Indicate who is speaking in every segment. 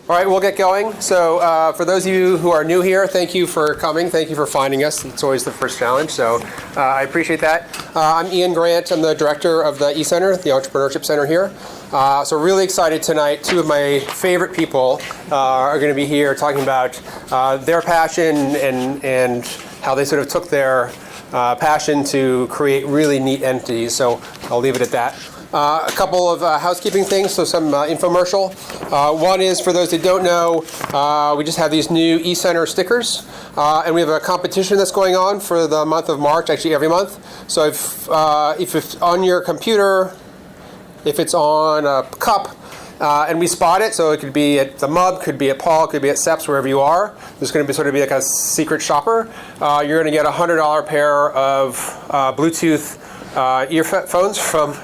Speaker 1: All right, we'll get going. So for those of you who are new here, thank you for coming. Thank you for finding us. It's always the first challenge, so I appreciate that. I'm Ian Grant. I'm the director of the eCenter, the Entrepreneurship Center here. So really excited tonight. Two of my favorite people are going to be here talking about their passion and how they sort of took their passion to create really neat entities. So I'll leave it at that. A couple of housekeeping things, so some infomercial. One is, for those that don't know, we just have these new eCenter stickers, and we have a competition that's going on for the month of March, actually every month. So if it's on your computer, if it's on a cup, and we spot it, so it could be at the MUB, could be at Paul, could be at SEPS, wherever you are. There's going to be sort of like a secret shopper. You're going to get a $100 pair of Bluetooth earphones from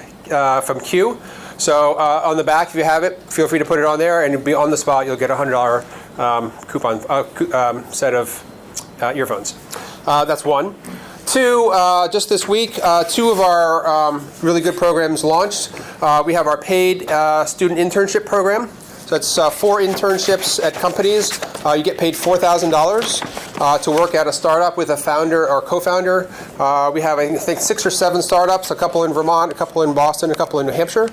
Speaker 1: Q. So on the back, if you have it, feel free to put it on there, and you'll be on the spot. You'll get a $100 coupon set of earphones. That's one. Two, just this week, two of our really good programs launched. We have our paid student internship program. So it's 4 internships at companies. You get paid $4,000 to work at a startup with a founder or co-founder. We have, I think, 6 or 7 startups, a couple in Vermont, a couple in Boston, a couple in New Hampshire.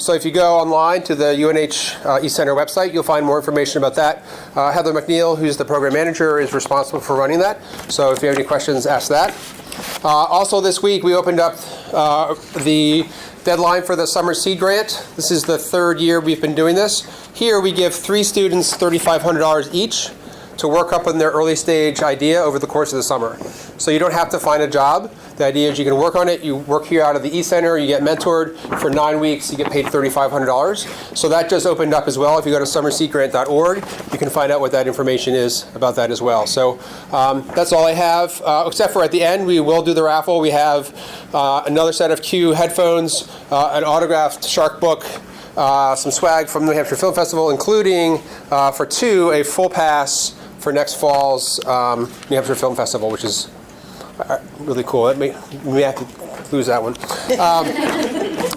Speaker 1: So if you go online to the UNH eCenter website, you'll find more information about that. Heather McNeil, who's the program manager, is responsible for running that. So if you have any questions, ask that. Also this week, we opened up the deadline for the Summer Seed Grant. This is the 3rd year we've been doing this. Here we give 3 students $3,500 each to work up on their early stage idea over the course of the summer. So you don't have to find a job. The idea is you can work on it. You work here out of the eCenter. You get mentored for 9 weeks. You get paid $3,500. So that just opened up as well. If you go to summerseedgrant.org, you can find out what that information is about that as well. So that's all I have, except for at the end, we will do the raffle. We have another set of Q headphones, an autographed shark book, some swag from the New Hampshire Film Festival, including for 2, a full pass for next fall's New Hampshire Film Festival, which is really cool. We may have to lose that one.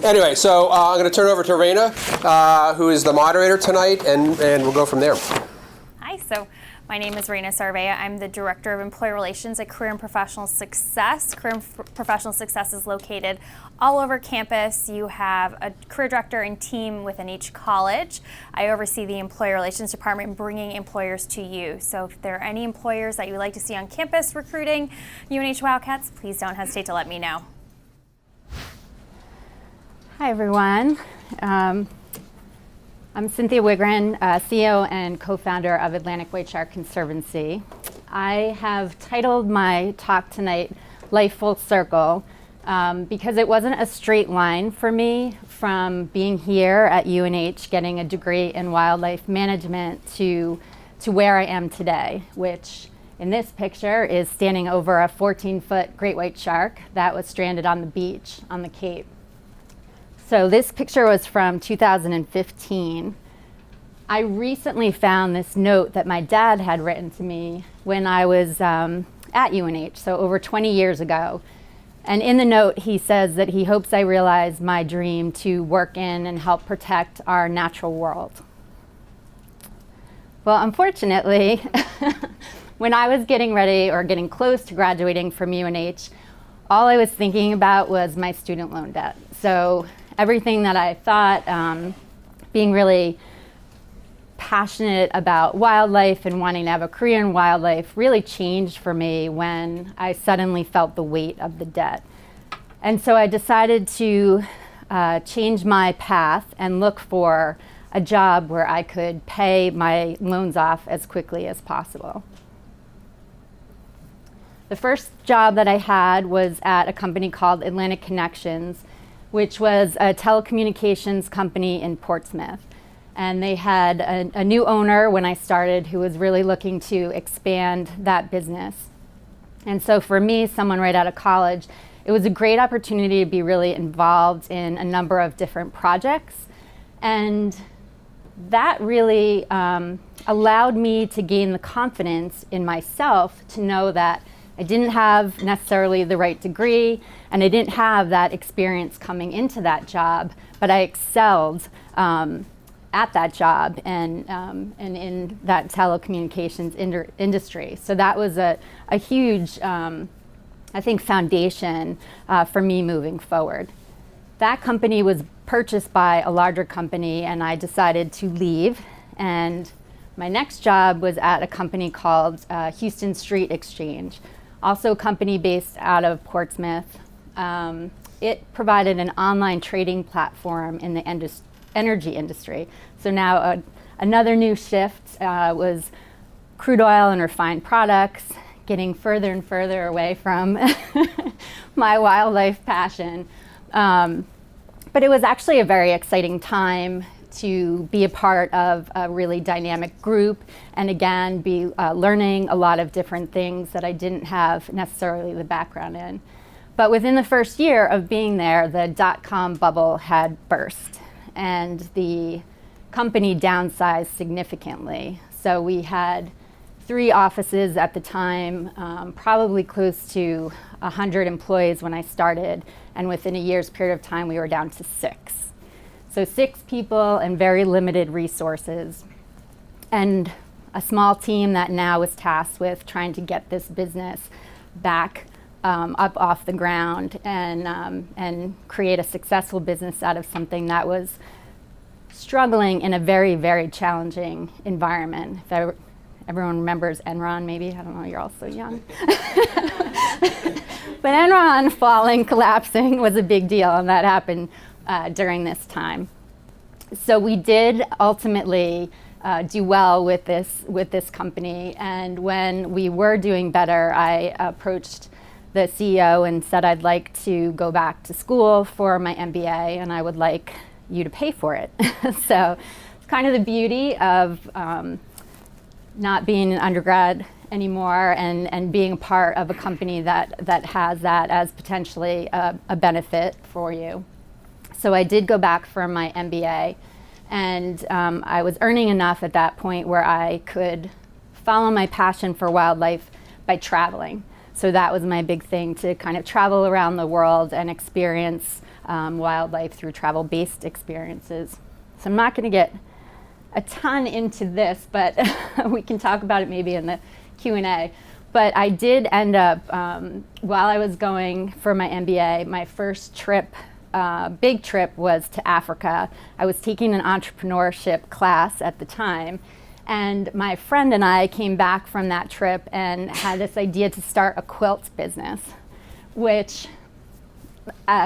Speaker 1: Anyway, so I'm going to turn it over to Raina, who is the moderator tonight, and we'll go from there.
Speaker 2: Hi, so my name is Raina Sarvea. I'm the Director of Employee Relations at Career and Professional Success. Career and Professional Success is located all over campus. You have a career director and team within each college. I oversee the Employee Relations Department, bringing employers to you. So if there are any employers that you would like to see on campus recruiting UNH Wildcats, please don't hesitate to let me know.
Speaker 3: Hi, everyone. I'm Cynthia Wigren, CEO and co-founder of Atlantic White Shark Conservancy. I have titled my talk tonight, Life Full Circle, because it wasn't a straight line for me from being here at UNH, getting a degree in wildlife management to where I am today, which in this picture is standing over a 14-foot great white shark that was stranded on the beach on the Cape. So this picture was from 2015. I recently found this note that my dad had written to me when I was at UNH, so over 20 years ago. And in the note, he says that he hopes I realize my dream to work in and help protect our natural world. Well, unfortunately, when I was getting ready or getting close to graduating from UNH, all I was thinking about was my student loan debt. So everything that I thought, being really passionate about wildlife and wanting to have a career in wildlife, really changed for me when I suddenly felt the weight of the debt. And so I decided to change my path and look for a job where I could pay my loans off as quickly as possible. The first job that I had was at a company called Atlantic Connections, which was a telecommunications company in Portsmouth. And they had a new owner when I started who was really looking to expand that business. And so for me, someone right out of college, it was a great opportunity to be really involved in a number of different projects. And that really allowed me to gain the confidence in myself to know that I didn't have necessarily the right degree, and I didn't have that experience coming into that job, but I excelled at that job and in that telecommunications industry. So that was a huge, I think, foundation for me moving forward. That company was purchased by a larger company, and I decided to leave. And my next job was at a company called Houston Street Exchange, also a company based out of Portsmouth. It provided an online trading platform in the energy industry. So now another new shift was crude oil and refined products, getting further and further away from my wildlife passion. But it was actually a very exciting time to be a part of a really dynamic group, and again, be learning a lot of different things that I didn't have necessarily the background in. But within the first year of being there, the dot-com bubble had burst, and the company downsized significantly. So we had 3 offices at the time, probably close to 100 employees when I started, and within a year's period of time, we were down to 6. So 6 people and very limited resources, and a small team that now is tasked with trying to get this business back up off the ground and create a successful business out of something that was struggling in a very, very challenging environment. If everyone remembers Enron, maybe. I don't know, you're all so young. But Enron falling, collapsing was a big deal, and that happened during this time. So we did ultimately do well with this company, and when we were doing better, I approached the CEO and said I'd like to go back to school for my MBA, and I would like you to pay for it. So it's kind of the beauty of not being an undergrad anymore and being part of a company that has that as potentially a benefit for you. So I did go back for my MBA, and I was earning enough at that point where I could follow my passion for wildlife by traveling. So that was my big thing, to kind of travel around the world and experience wildlife through travel-based experiences. So I'm not going to get a ton into this, but we can talk about it maybe in the Q&A. But I did end up, while I was going for my MBA, my first trip, big trip, was to Africa. I was taking an entrepreneurship class at the time, and my friend and I came back from that trip and had this idea to start a quilt business, which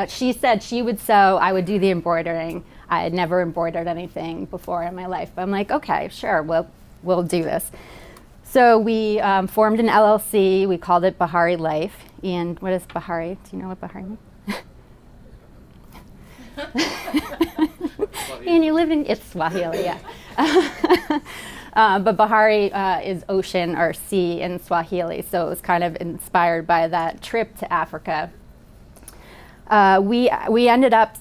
Speaker 3: she said she would sew, I would do the embroidering. I had never embroidered anything before in my life, but I'm like, okay, sure, we'll do this. So we formed an LLC. We called it Bahari Life. And what is Bahari? Do you know what Bahari means? And you live in, it's Swahili, yeah. But Bahari is ocean or sea in Swahili, so it was kind of inspired by that trip to Africa. We ended up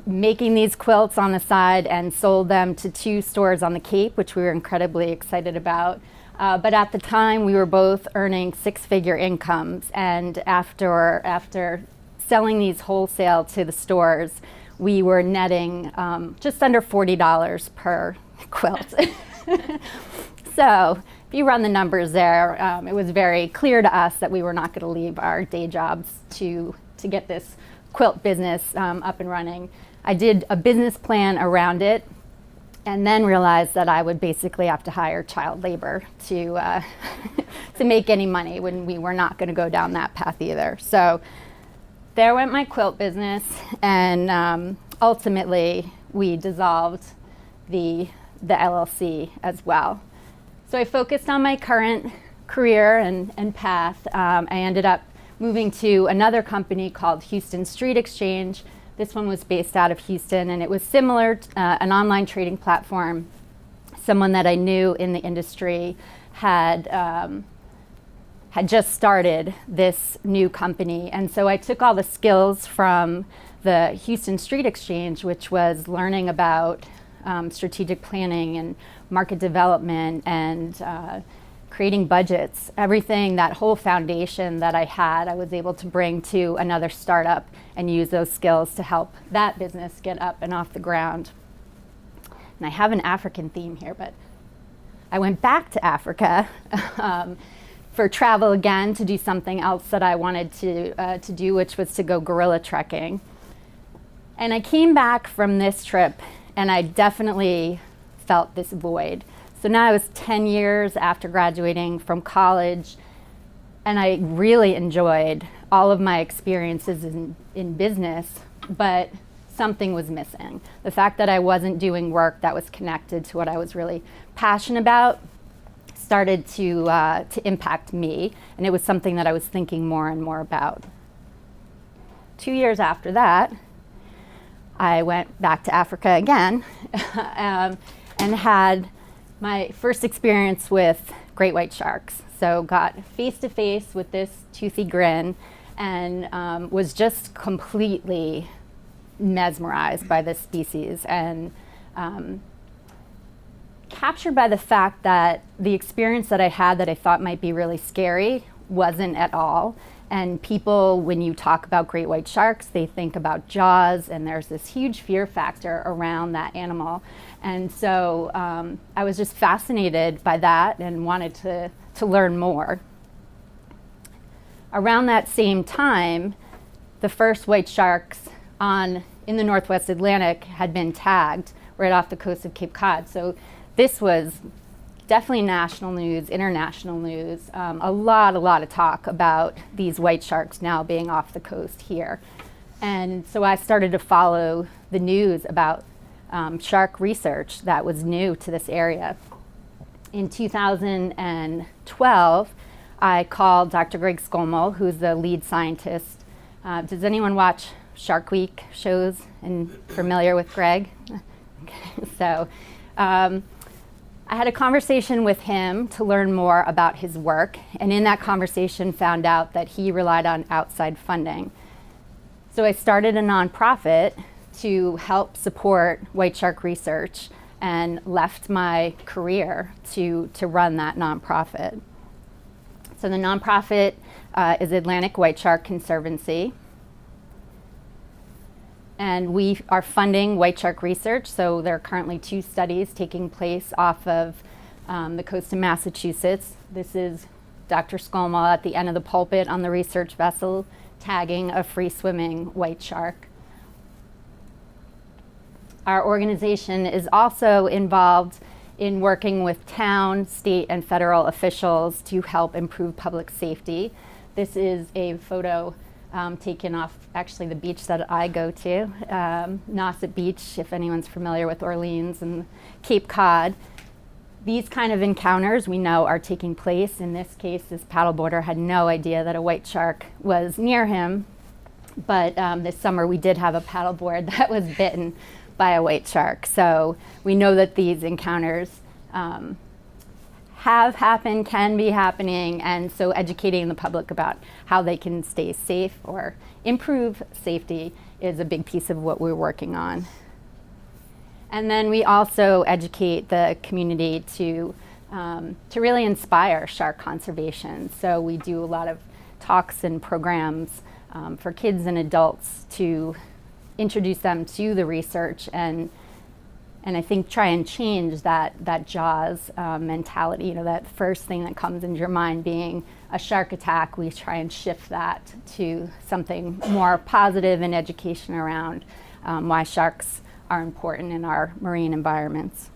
Speaker 3: making these quilts on the side and sold them to 2 stores on the Cape, which we were incredibly excited about. But at the time, we were both earning 6-figure incomes, and after selling these wholesale to the stores, we were netting just under $40 per quilt. So if you run the numbers there, it was very clear to us that we were not going to leave our day jobs to get this quilt business up and running. I did a business plan around it, and then realized that I would basically have to hire child labor to make any money when we were not going to go down that path either. So there went my quilt business, and ultimately we dissolved the LLC as well. So I focused on my current career and path. I ended up moving to another company called Houston Street Exchange. This one was based out of Houston, and it was similar to an online trading platform. Someone that I knew in the industry had just started this new company. And so I took all the skills from the Houston Street Exchange, which was learning about strategic planning and market development and creating budgets. Everything, that whole foundation that I had, I was able to bring to another startup and use those skills to help that business get up and off the ground. and I have an African theme here, but I went back to Africa for travel again to do something else that I wanted to do, which was to go gorilla trekking. And I came back from this trip and I definitely felt this void. So now I was 10 years after graduating from college, and I really enjoyed all of my experiences in business, but something was missing. The fact that I wasn't doing work that was connected to what I was really passionate about started to impact me, and it was something that I was thinking more and more about. 2 years after that, I went back to Africa again and had my first experience with great white sharks. So got face to face with this toothy grin and was just completely mesmerized by this species and captured by the fact that the experience that I had that I thought might be really scary wasn't at all. And people, when you talk about great white sharks, they think about Jaws, and there's this huge fear factor around that animal. And so I was just fascinated by that and wanted to learn more. Around that same time, the first white sharks in the Northwest Atlantic had been tagged right off the coast of Cape Cod. So this was definitely national news, international news, a lot of talk about these white sharks now being off the coast here. And so I started to follow the news about shark research that was new to this area. In 2012, I called Dr. Greg Skomal, who's the lead scientist. Does anyone watch Shark Week shows and familiar with Greg? Okay, so I had a conversation with him to learn more about his work, and in that conversation found out that he relied on outside funding. So I started a nonprofit to help support white shark research and left my career to run that nonprofit. So the nonprofit is Atlantic White Shark Conservancy. And we are funding white shark research. So there are currently 2 studies taking place off of the coast of Massachusetts. This is Dr. Skomal at the end of the pulpit on the research vessel tagging a free-swimming white shark. Our organization is also involved in working with town, state, and federal officials to help improve public safety. This is a photo taken off actually the beach that I go to, Nauset Beach, if anyone's familiar with Orleans and Cape Cod. These kind of encounters we know are taking place. In this case, this paddleboarder had no idea that a white shark was near him, but this summer we did have a paddleboard that was bitten by a white shark. So we know that these encounters have happened, can be happening, and so educating the public about how they can stay safe or improve safety is a big piece of what we're working on. And then we also educate the community to really inspire shark conservation. So we do a lot of talks and programs for kids and adults to introduce them to the research and I think try and change that Jaws mentality. You know, that first thing that comes into your mind being a shark attack, we try and shift that to something more positive and education around why sharks are important in our marine environments.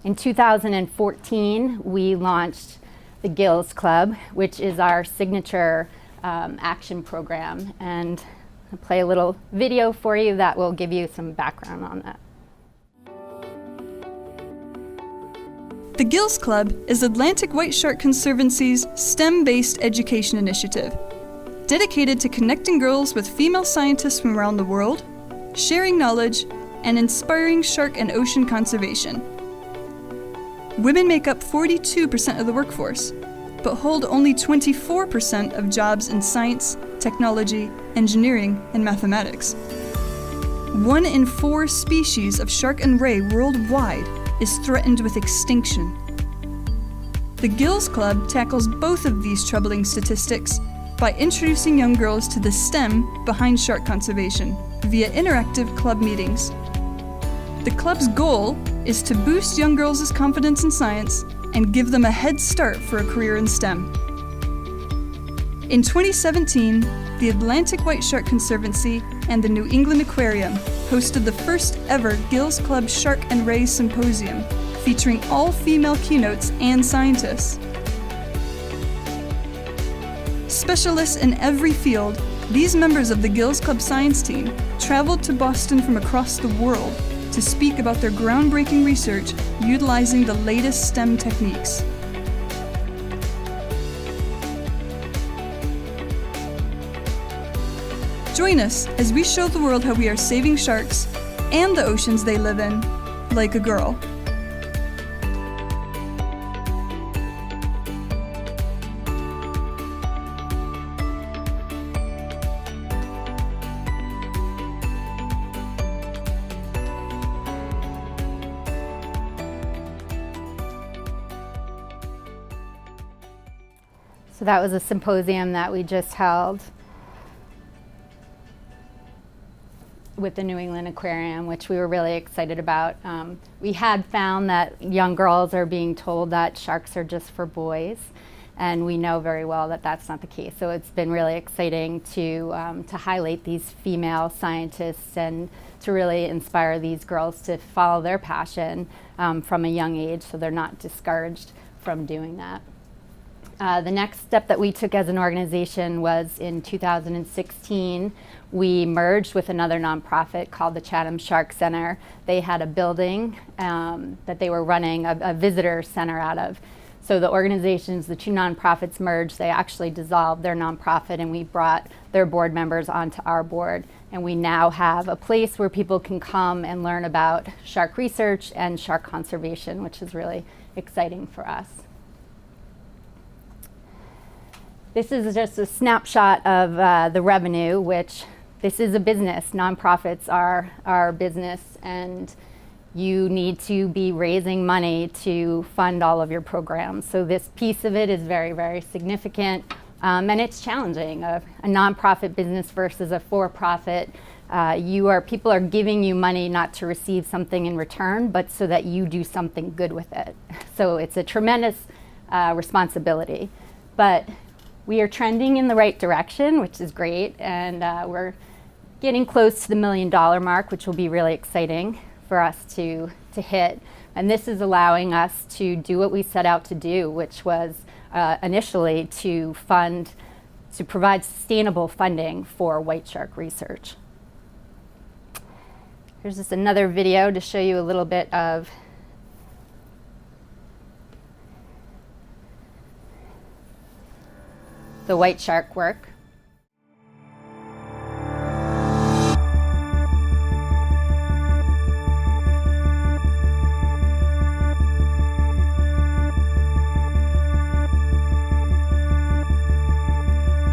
Speaker 3: In 2014, we launched the Gills Club, which is our signature action program, and I'll play a little video for you that will give you some background on that.
Speaker 4: The Gills Club is Atlantic White Shark Conservancy's STEM-based education initiative, dedicated to connecting girls with female scientists from around the world, sharing knowledge, and inspiring shark and ocean conservation. Women make up 42% of the workforce, but hold only 24% of jobs in science, technology, engineering, and mathematics. 1 in 4 species of shark and ray worldwide is threatened with extinction. The Gills Club tackles both of these troubling statistics by introducing young girls to the STEM behind shark conservation via interactive club meetings. The club's goal is to boost young girls' confidence in science and give them a head start for a career in STEM. In 2017, the Atlantic White Shark Conservancy and the New England Aquarium hosted the first ever Gills Club Shark and Ray Symposium, featuring all female keynotes and scientists. Specialists in every field, these members of the Gills Club science team traveled to Boston from across the world to speak about their groundbreaking research utilizing the latest STEM techniques. Join us as we show the world how we are saving sharks and the oceans they live in, like a girl.
Speaker 3: So that was a symposium that we just held with the New England Aquarium, which we were really excited about. We had found that young girls are being told that sharks are just for boys, and we know very well that that's not the case. So it's been really exciting to highlight these female scientists and to really inspire these girls to follow their passion from a young age, so they're not discouraged from doing that. The next step that we took as an organization was in 2016, we merged with another nonprofit called the Chatham Shark Center. They had a building that they were running a visitor center out of. So the organizations, the two nonprofits merged, they actually dissolved their nonprofit, and we brought their board members onto our board. And we now have a place where people can come and learn about shark research and shark conservation, which is really exciting for us. This is just a snapshot of the revenue, which this is a business. Nonprofits are our business, and you need to be raising money to fund all of your programs. So this piece of it is very, very significant, and it's challenging. A nonprofit business versus a for-profit, people are giving you money not to receive something in return, but so that you do something good with it. So it's a tremendous responsibility. But we are trending in the right direction, which is great, and we're getting close to the $1 million mark, which will be really exciting for us to hit. And this is allowing us to do what we set out to do, which was initially to provide sustainable funding for white shark research. Here's just another video to show you a little bit of the white shark work.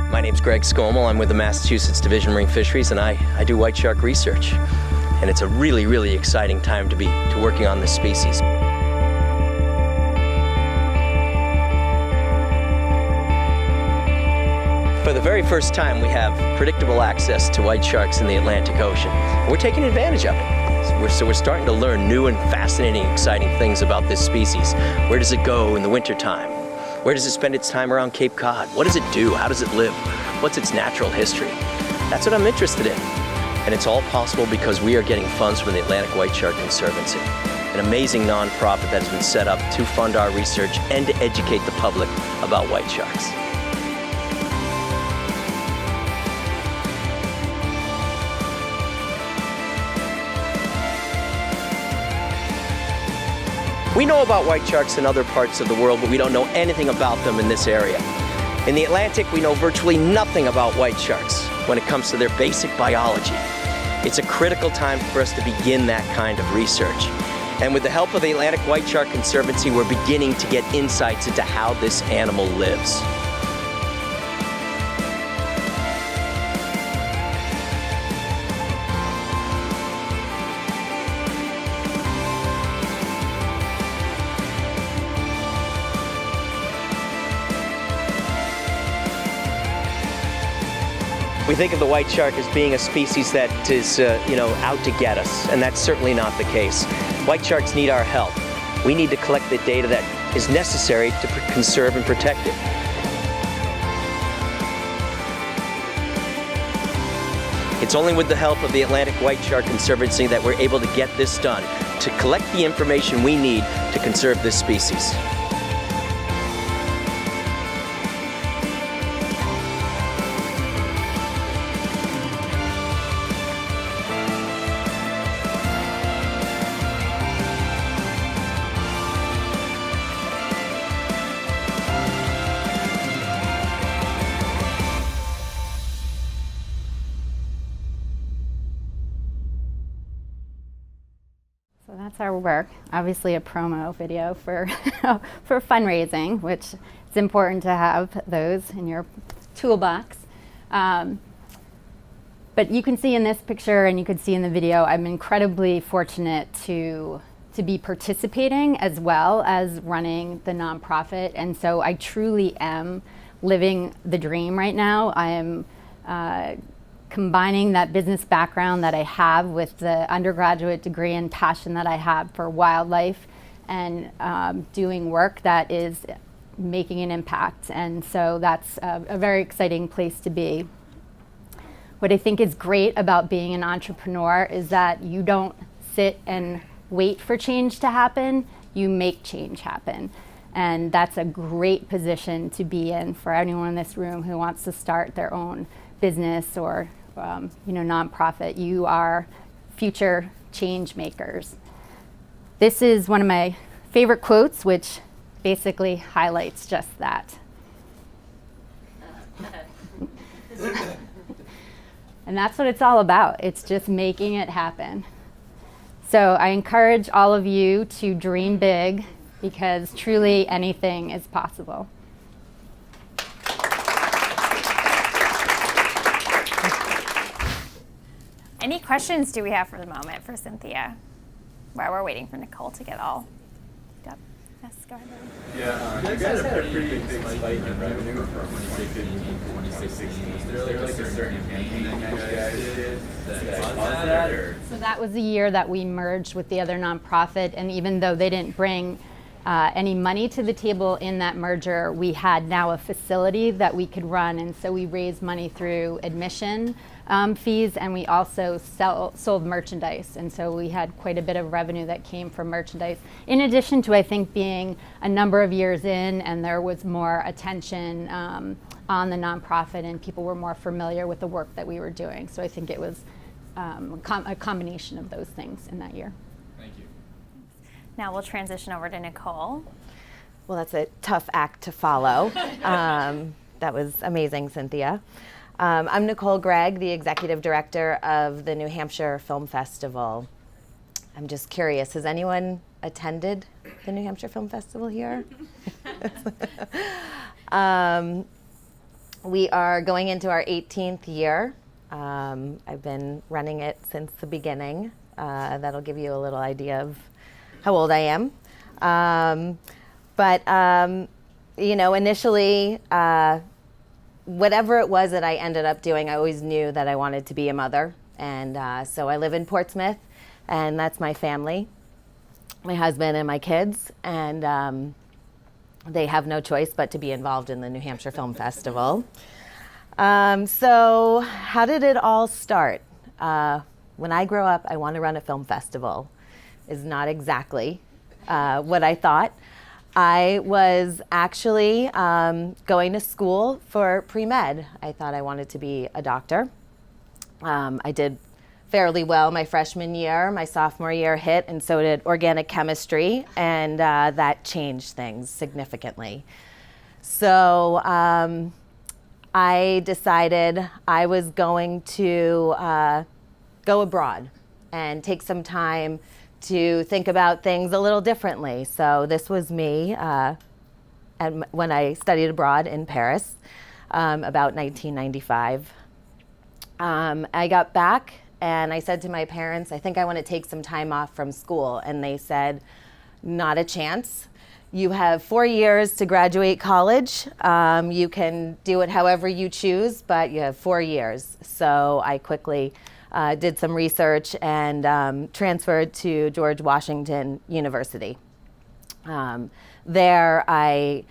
Speaker 5: My name's Greg Scommel. I'm with the Massachusetts Division of Marine Fisheries, and I do white shark research. And it's a really, really exciting time to be working on this species. For the very first time, we have predictable access to white sharks in the Atlantic Ocean. We're taking advantage of it. So we're starting to learn new and fascinating, exciting things about this species. Where does it go in the wintertime? Where does it spend its time around Cape Cod? What does it do? How does it live? What's its natural history? That's what I'm interested in. And it's all possible because we are getting funds from the Atlantic White Shark Conservancy, an amazing nonprofit that has been set up to fund our research and to educate the public about white sharks. We know about white sharks in other parts of the world, but we don't know anything about them in this area. In the Atlantic, we know virtually nothing about white sharks when it comes to their basic biology. It's a critical time for us to begin that kind of research. And with the help of the Atlantic White Shark Conservancy, we're beginning to get insights into how this animal lives. We think of the white shark as being a species that is, out to get us, and that's certainly not the case. White sharks need our help. We need to collect the data that is necessary to conserve and protect it. It's only with the help of the Atlantic White Shark Conservancy that we're able to get this done, to collect the information we need to conserve this species.
Speaker 3: So that's our work. Obviously a promo video for, for fundraising, which it's important to have those in your toolbox. But you can see in this picture and you can see in the video, I'm incredibly fortunate to be participating as well as running the nonprofit. And so I truly am living the dream right now. I am combining that business background that I have with the undergraduate degree and passion that I have for wildlife and doing work that is making an impact. And so that's a very exciting place to be. What I think is great about being an entrepreneur is that you don't sit and wait for change to happen, you make change happen. And that's a great position to be in for anyone in this room who wants to start their own business or nonprofit. You are future change makers. This is one of my favorite quotes, which basically highlights just that. And that's what it's all about. It's just making it happen. So I encourage all of you to dream big, because truly anything is possible.
Speaker 2: Any questions do we have for the moment for Cynthia? While we're waiting for Nicole to get all up. Yes, go ahead.
Speaker 6: Yeah, you guys had a pretty big spike in revenue from 2015 to 2016. Was there like a certain campaign that you guys did that caused that? Or?
Speaker 3: So that was the year that we merged with the other nonprofit, and even though they didn't bring any money to the table in that merger, we had now a facility that we could run, and so we raised money through admission fees, and we also sold merchandise, and so we had quite a bit of revenue that came from merchandise. In addition to, I think, being a number of years in, and there was more attention on the nonprofit, and people were more familiar with the work that we were doing. So I think it was a combination of those things in that year.
Speaker 6: Thank you.
Speaker 2: Now we'll transition over to Nicole.
Speaker 7: Well, that's a tough act to follow. That was amazing, Cynthia. I'm Nicole Gregg, the Executive Director of the New Hampshire Film Festival. I'm just curious, has anyone attended the New Hampshire Film Festival here? We are going into our 18th year. I've been running it since the beginning. That'll give you a little idea of how old I am. Initially, whatever it was that I ended up doing, I always knew that I wanted to be a mother. And so I live in Portsmouth, and that's my family, my husband and my kids. And they have no choice but to be involved in the New Hampshire Film Festival. So how did it all start? When I grow up, I want to run a film festival. Is not exactly what I thought. I was actually going to school for pre-med. I thought I wanted to be a doctor. I did fairly well my freshman year. My sophomore year hit, and so did organic chemistry, and that changed things significantly. So I decided I was going to go abroad and take some time to think about things a little differently. So this was me when I studied abroad in Paris, about 1995. I got back and I said to my parents, I think I want to take some time off from school. And they said, not a chance. You have 4 years to graduate college. You can do it however you choose, but you have 4 years. So I quickly did some research and transferred to George Washington University. There I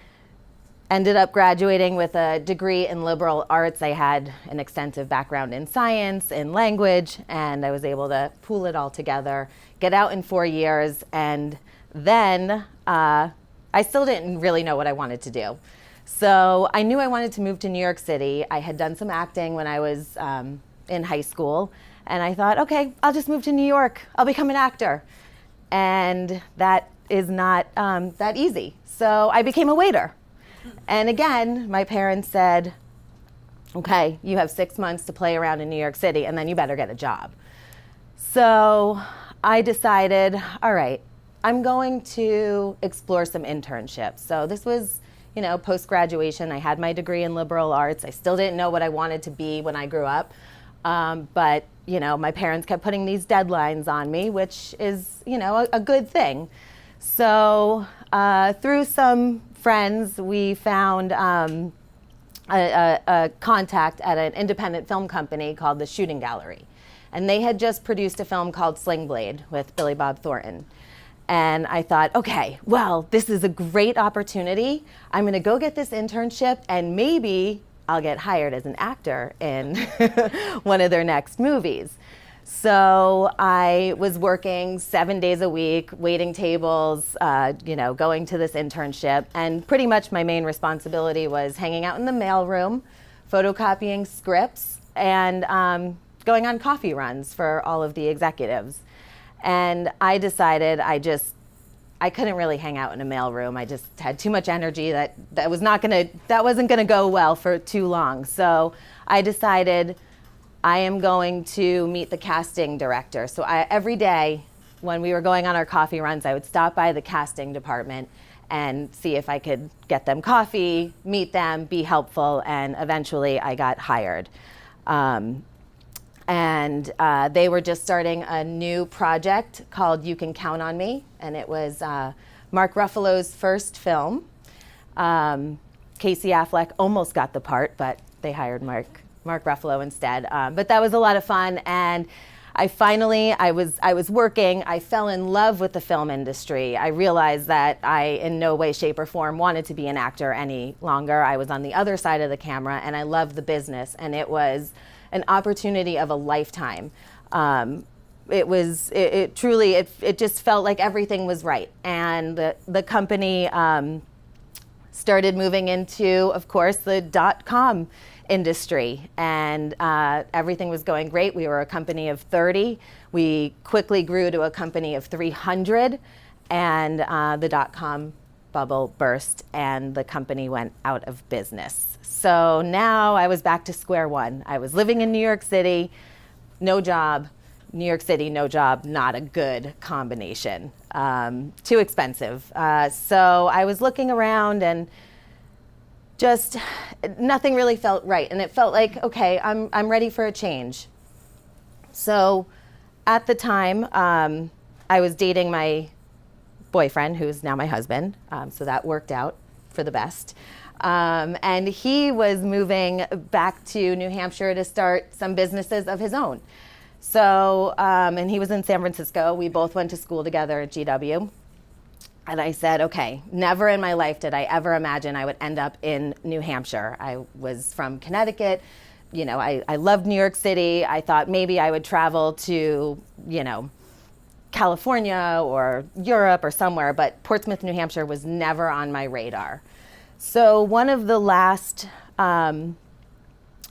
Speaker 7: ended up graduating with a degree in liberal arts. I had an extensive background in science, in language, and I was able to pool it all together, get out in 4 years, and then I still didn't really know what I wanted to do. So I knew I wanted to move to New York City. I had done some acting when I was in high school, and I thought, okay, I'll just move to New York. I'll become an actor. And that is not that easy. So I became a waiter. And again, my parents said, okay, you have 6 months to play around in New York City, and then you better get a job. So I decided, all right, I'm going to explore some internships. So this was, post-graduation. I had my degree in liberal arts. I still didn't know what I wanted to be when I grew up. But, my parents kept putting these deadlines on me, which is, a good thing. So through some friends, we found a contact at an independent film company called the Shooting Gallery. And they had just produced a film called Sling Blade with Billy Bob Thornton. And I thought, okay, well, this is a great opportunity. I'm going to go get this internship, and maybe I'll get hired as an actor in one of their next movies. So I was working 7 days a week, waiting tables, going to this internship. And pretty much my main responsibility was hanging out in the mailroom, photocopying scripts, and going on coffee runs for all of the executives. And I decided I couldn't really hang out in a mailroom. I just had too much energy that wasn't gonna go well for too long. So I decided I am going to meet the casting director. So every day when we were going on our coffee runs, I would stop by the casting department and see if I could get them coffee, meet them, be helpful, and eventually I got hired. And they were just starting a new project called You Can Count on Me, and it was Mark Ruffalo's first film. Casey Affleck almost got the part, but they hired Mark Ruffalo instead. But that was a lot of fun, and I was working. I fell in love with the film industry. I realized that I, in no way, shape, or form, wanted to be an actor any longer. I was on the other side of the camera, and I loved the business, and it was an opportunity of a lifetime. It truly just felt like everything was right. And the company started moving into, of course, the .com industry. And everything was going great. We were a company of 30. We quickly grew to a company of 300. And the .com bubble burst and the company went out of business. So now I was back to square one. I was living in New York City, no job. New York City, no job, not a good combination. Too expensive. So I was looking around and just nothing really felt right. And it felt like, okay, I'm ready for a change. So at the time, I was dating my boyfriend, who's now my husband. So that worked out for the best. And he was moving back to New Hampshire to start some businesses of his own. So, and he was in San Francisco. We both went to school together at GW. And I said, okay, never in my life did I ever imagine I would end up in New Hampshire. I was from Connecticut. I loved New York City. I thought maybe I would travel to, California or Europe or somewhere, but Portsmouth, New Hampshire was never on my radar. So one of the last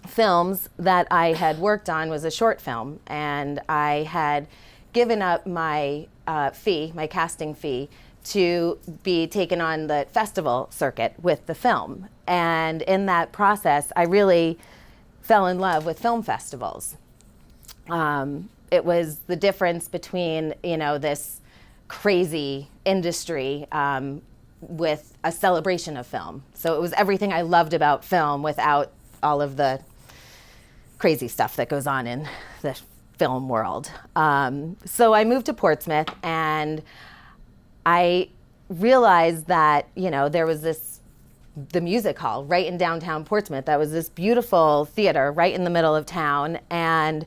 Speaker 7: films that I had worked on was a short film, and I had given up my my casting fee, to be taken on the festival circuit with the film. And in that process, I really fell in love with film festivals. It was the difference between, this crazy industry with a celebration of film. So it was everything I loved about film without all of the crazy stuff that goes on in the film world. So I moved to Portsmouth, and I realized that, there was the music hall right in downtown Portsmouth. That was this beautiful theater right in the middle of town. And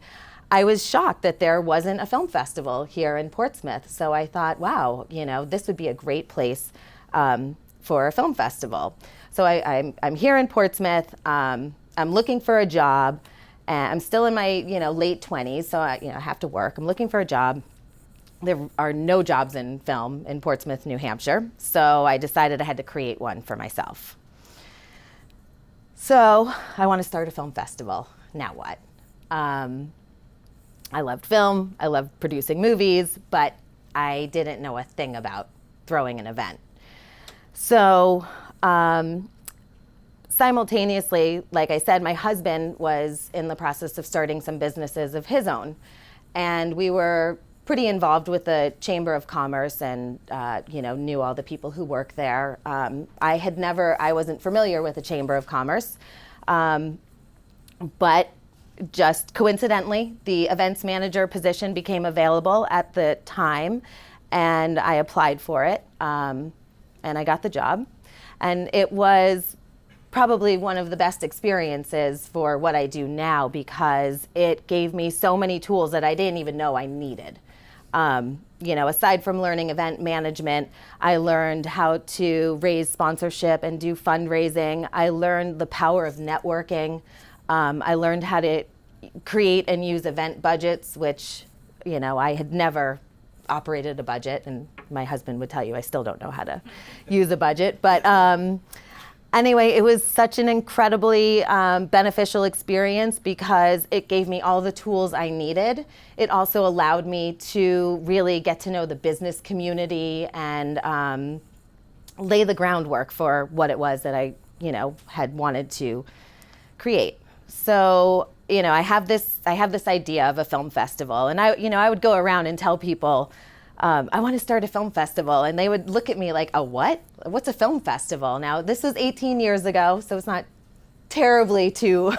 Speaker 7: I was shocked that there wasn't a film festival here in Portsmouth. So I thought, wow, this would be a great place for a film festival. So I'm here in Portsmouth. I'm looking for a job. And I'm still in my, late 20s, so I have to work. I'm looking for a job. There are no jobs in film in Portsmouth, New Hampshire. So I decided I had to create one for myself. So I want to start a film festival. Now what? I loved film. I loved producing movies, but I didn't know a thing about throwing an event. So simultaneously, like I said, my husband was in the process of starting some businesses of his own. And we were pretty involved with the Chamber of Commerce and, knew all the people who work there. I wasn't familiar with the Chamber of Commerce, but just coincidentally, the events manager position became available at the time, and I applied for it, and I got the job. And it was probably one of the best experiences for what I do now, because it gave me so many tools that I didn't even know I needed. Aside from learning event management, I learned how to raise sponsorship and do fundraising. I learned the power of networking. I learned how to create and use event budgets, which, I had never operated a budget, and my husband would tell you I still don't know how to use a budget. But anyway, it was such an incredibly beneficial experience because it gave me all the tools I needed. It also allowed me to really get to know the business community and lay the groundwork for what it was that I, had wanted to create. So, I have this idea of a film festival, and I would go around and tell people, I want to start a film festival, and they would look at me like, a what? What's a film festival? Now, this was 18 years ago, so it's not terribly too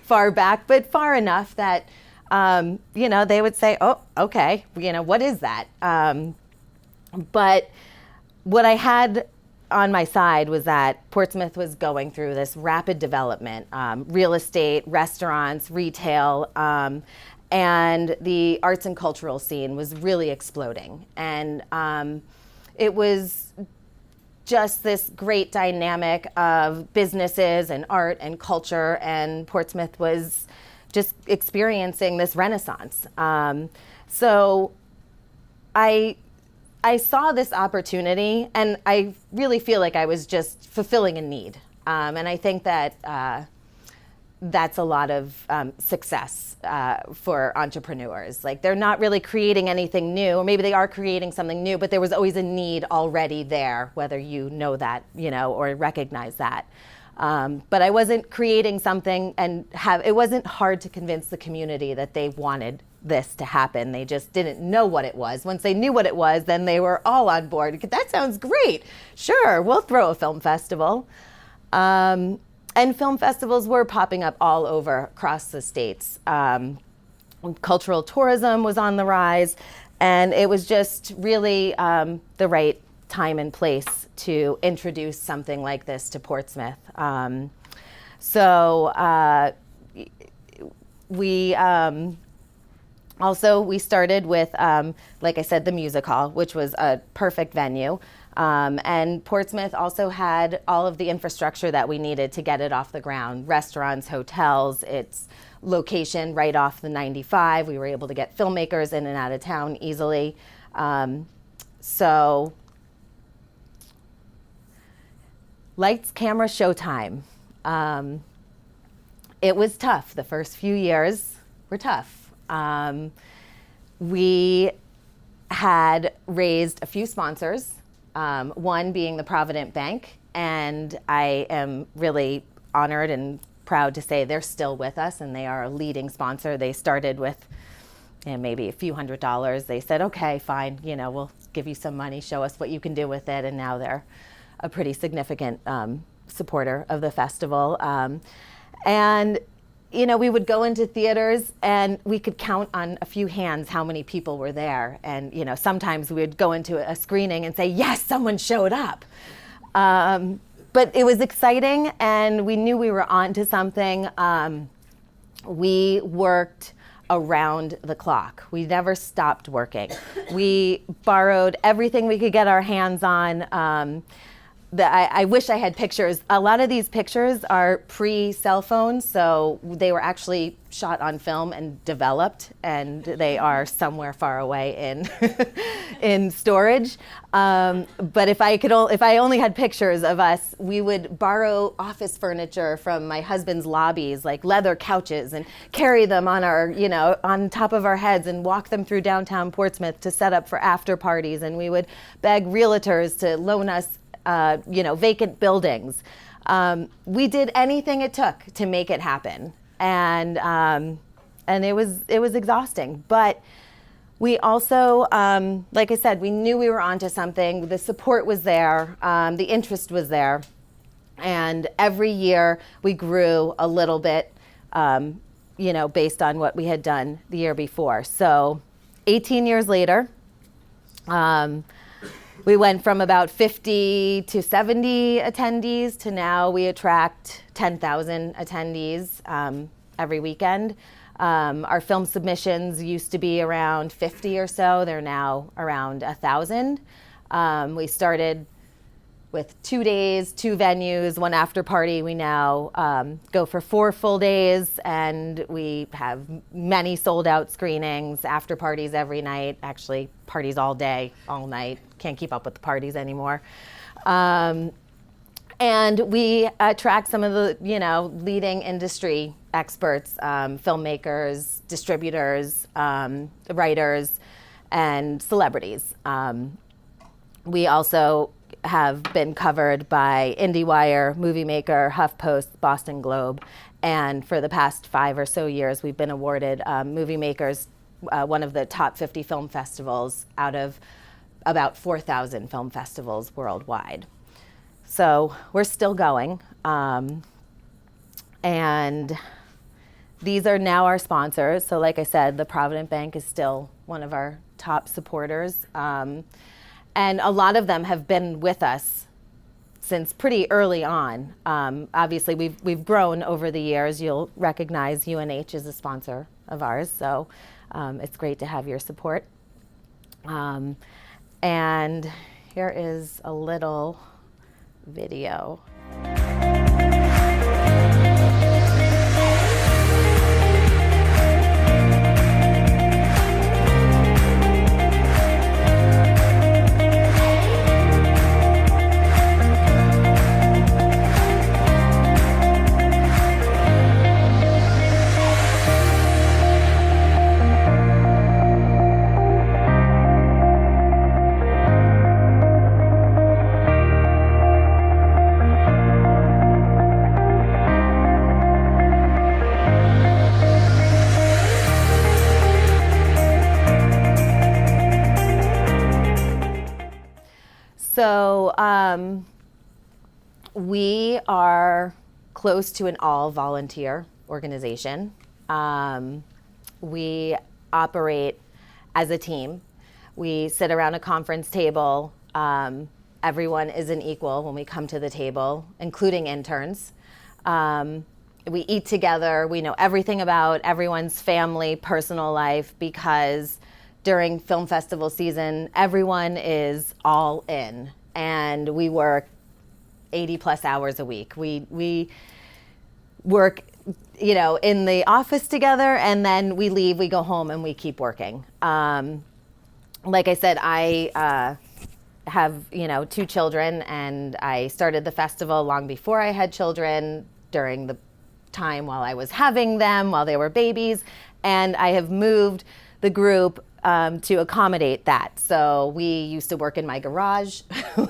Speaker 7: far back, but far enough that, they would say, oh, okay, what is that? But what I had on my side was that Portsmouth was going through this rapid development, real estate, restaurants, retail, and the arts and cultural scene was really exploding. And it was just this great dynamic of businesses and art and culture, and Portsmouth was just experiencing this renaissance. So I saw this opportunity, and I really feel like I was just fulfilling a need. And I think that that's a lot of success for entrepreneurs. Like, they're not really creating anything new, or maybe they are creating something new, but there was always a need already there, whether you know that, or recognize that. But I wasn't creating something, and it wasn't hard to convince the community that they wanted this to happen. They just didn't know what it was. Once they knew what it was, then they were all on board. That sounds great. Sure, we'll throw a film festival. And film festivals were popping up all over across the states. Cultural tourism was on the rise, and it was just really the right time and place to introduce something like this to Portsmouth. We started with, like I said, the music hall, which was a perfect venue. And Portsmouth also had all of the infrastructure that we needed to get it off the ground: restaurants, hotels, its location right off the 95. We were able to get filmmakers in and out of town easily. Lights, camera, showtime. It was tough. The first few years were tough. We had raised a few sponsors, one being the Provident Bank, and I am really honored and proud to say they're still with us, and they are a leading sponsor. They started with maybe a few $100s. They said, okay, fine, we'll give you some money, show us what you can do with it, and now they're a pretty significant supporter of the festival. And we would go into theaters and we could count on a few hands how many people were there. And, sometimes we would go into a screening and say, yes, someone showed up. But it was exciting, and we knew we were onto something. We worked around the clock. We never stopped working. We borrowed everything we could get our hands on. I wish I had pictures. A lot of these pictures are pre-cell phones, so they were actually shot on film and developed, and they are somewhere far away in in storage. But if I only had pictures of us, we would borrow office furniture from my husband's lobbies, like leather couches, and carry them on our, on top of our heads and walk them through downtown Portsmouth to set up for after parties. And we would beg realtors to loan us vacant buildings. We did anything it took to make it happen, and it was exhausting. But we also, like I said, we knew we were onto something. The support was there, the interest was there, and every year we grew a little bit, based on what we had done the year before. So, 18 years later. We went from about 50 to 70 attendees to now we attract 10,000 attendees every weekend. Our film submissions used to be around 50 or so. They're now around 1,000. We started with 2 days, 2 venues, 1 after party. We now go for 4 full days, and we have many sold out screenings, after parties every night, actually parties all day, all night. Can't keep up with the parties anymore. And we attract some of the, leading industry experts, filmmakers, distributors, writers, and celebrities. We also have been covered by IndieWire, Movie Maker, HuffPost, Boston Globe, and for the past 5 or so years, we've been awarded Movie Maker's one of the top 50 film festivals out of about 4,000 film festivals worldwide. So we're still going, and these are now our sponsors. So like I said, the Provident Bank is still one of our top supporters. And a lot of them have been with us since pretty early on. Obviously, we've grown over the years. You'll recognize UNH is a sponsor of ours, so it's great to have your support. And here is a little video. So we are close to an all-volunteer organization. We operate as a team. We sit around a conference table. Everyone is an equal when we come to the table, including interns. We eat together. We know everything about everyone's family, personal life, because during film festival season, everyone is all in, and we work 80 plus hours a week. We work, in the office together, and then we leave, we go home, and we keep working. Like I said, I have, 2 children, and I started the festival long before I had children, during the time while I was having them, while they were babies, and I have moved the group to accommodate that. So we used to work in my garage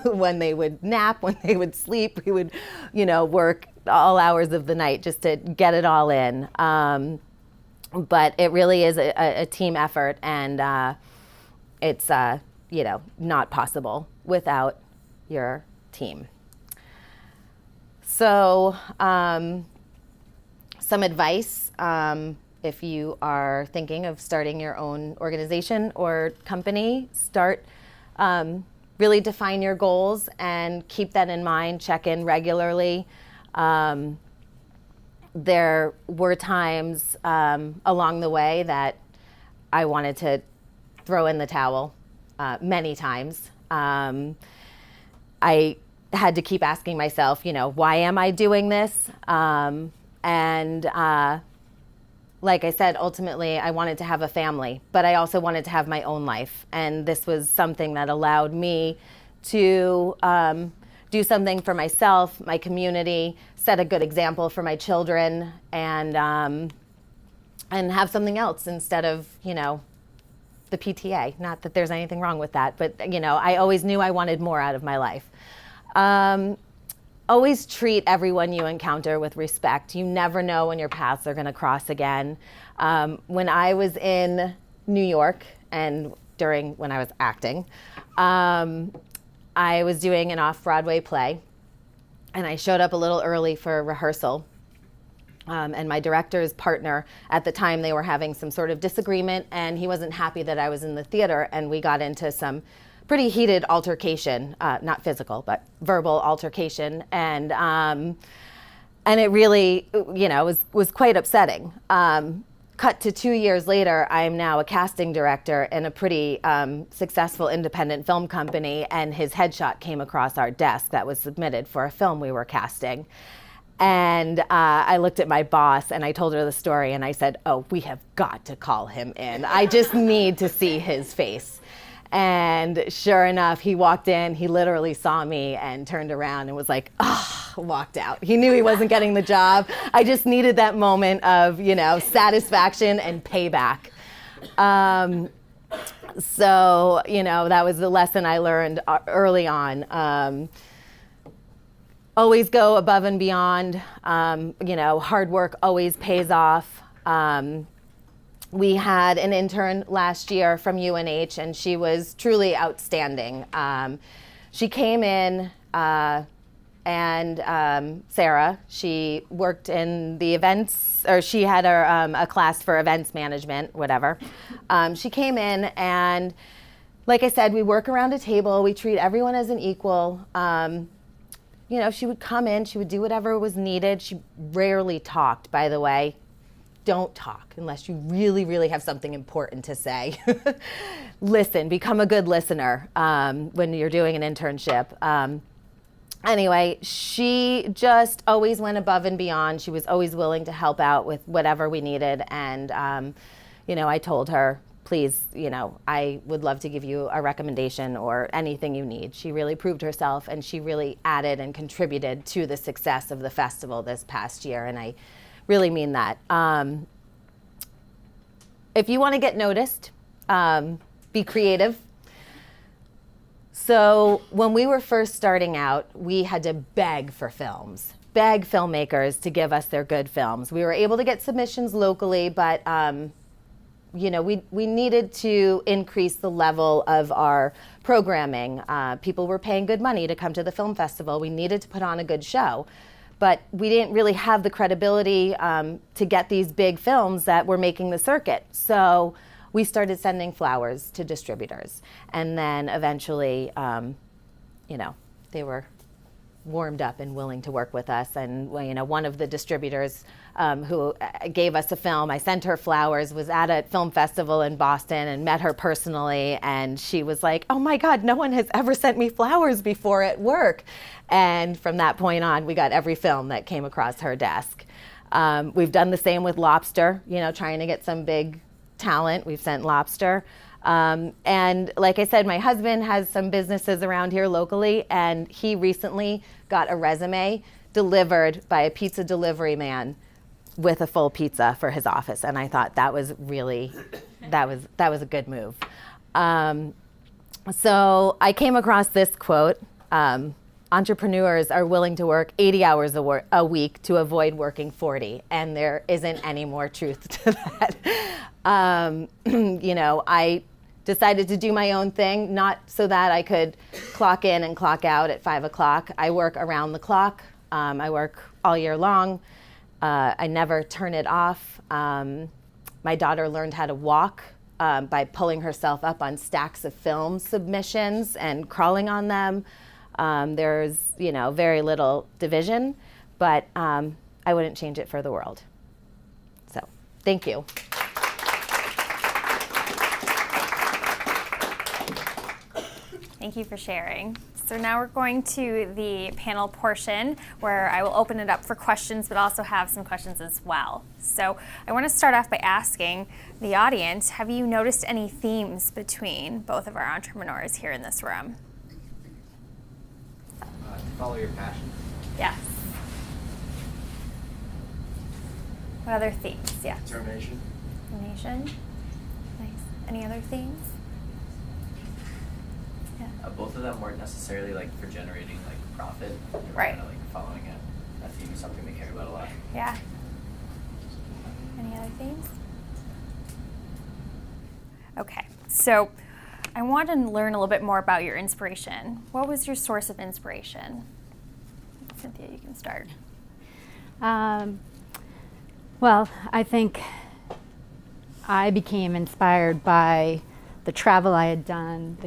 Speaker 7: when they would nap, when they would sleep. We would, work all hours of the night just to get it all in. But it really is a team effort, and it's not possible without your team. So some advice, if you are thinking of starting your own organization or company, start, really define your goals and keep that in mind, check in regularly. There were times along the way that I wanted to throw in the towel, many times. I had to keep asking myself, why am I doing this? Like I said, ultimately, I wanted to have a family, but I also wanted to have my own life. And this was something that allowed me to do something for myself, my community, set a good example for my children, and have something else instead of, the PTA. Not that there's anything wrong with that, but, I always knew I wanted more out of my life. Always treat everyone you encounter with respect. You never know when your paths are going to cross again. When I was in New York and when I was acting, I was doing an off-Broadway play, and I showed up a little early for rehearsal. And my director's partner, at the time, they were having some sort of disagreement, and he wasn't happy that I was in the theater, and we got into some pretty heated altercation, not physical, but verbal altercation, and it really, was quite upsetting. Cut to 2 years later, I am now a casting director in a pretty successful independent film company, and his headshot came across our desk that was submitted for a film we were casting. And I looked at my boss and I told her the story, and I said, "Oh, we have got to call him in. I just need to see his face." And sure enough, he walked in, he literally saw me and turned around and was like, walked out. He knew he wasn't getting the job. I just needed that moment of, satisfaction and payback. So, that was the lesson I learned early on. Always go above and beyond. Hard work always pays off. We had an intern last year from UNH, and she was truly outstanding. She came in, and Sarah, she worked in the events, or she had a class for events management, whatever. She came in, and like I said, we work around a table. We treat everyone as an equal. She would come in, she would do whatever was needed. She rarely talked, by the way. Don't talk unless you really, really have something important to say. Listen, become a good listener when you're doing an internship. Anyway, she just always went above and beyond. She was always willing to help out with whatever we needed. And, I told her, please, I would love to give you a recommendation or anything you need. She really proved herself, and she really added and contributed to the success of the festival this past year. And I really mean that. If you want to get noticed, be creative. So when we were first starting out, we had to beg for films, beg filmmakers to give us their good films. We were able to get submissions locally, but we needed to increase the level of our programming. People were paying good money to come to the film festival. We needed to put on a good show. But we didn't really have the credibility to get these big films that were making the circuit. So we started sending flowers to distributors. And then eventually, they were warmed up and willing to work with us. And one of the distributors who gave us a film, I sent her flowers, was at a film festival in Boston and met her personally. And she was like, "Oh my God, no one has ever sent me flowers before at work." And from that point on, we got every film that came across her desk. We've done the same with Lobster, trying to get some big talent. We've sent Lobster. And like I said, my husband has some businesses around here locally, and he recently got a resume delivered by a pizza delivery man with a full pizza for his office. And I thought that was really, that was a good move. So I came across this quote, entrepreneurs are willing to work 80 hours a week to avoid working 40, and there isn't any more truth to that. I decided to do my own thing, not so that I could clock in and clock out at 5 o'clock. I work around the clock. I work all year long, I never turn it off. My daughter learned how to walk by pulling herself up on stacks of film submissions and crawling on them. There's, very little division, but I wouldn't change it for the world. So, thank you.
Speaker 2: Thank you for sharing. So now we're going to the panel portion where I will open it up for questions, but also have some questions as well. So I want to start off by asking the audience, have you noticed any themes between both of our entrepreneurs here in this room?
Speaker 6: Follow your passion.
Speaker 2: Yes. What other themes? Yeah.
Speaker 6: Determination.
Speaker 2: Determination. Nice. Any other themes?
Speaker 8: Both of them weren't necessarily like for generating like profit. They were
Speaker 2: Right.
Speaker 8: kind of like following a theme, something they care about a lot.
Speaker 2: Yeah. Any other themes? Okay, so I want to learn a little bit more about your inspiration. What was your source of inspiration? Cynthia, you can start.
Speaker 3: Well, I think I became inspired by the travel I had done.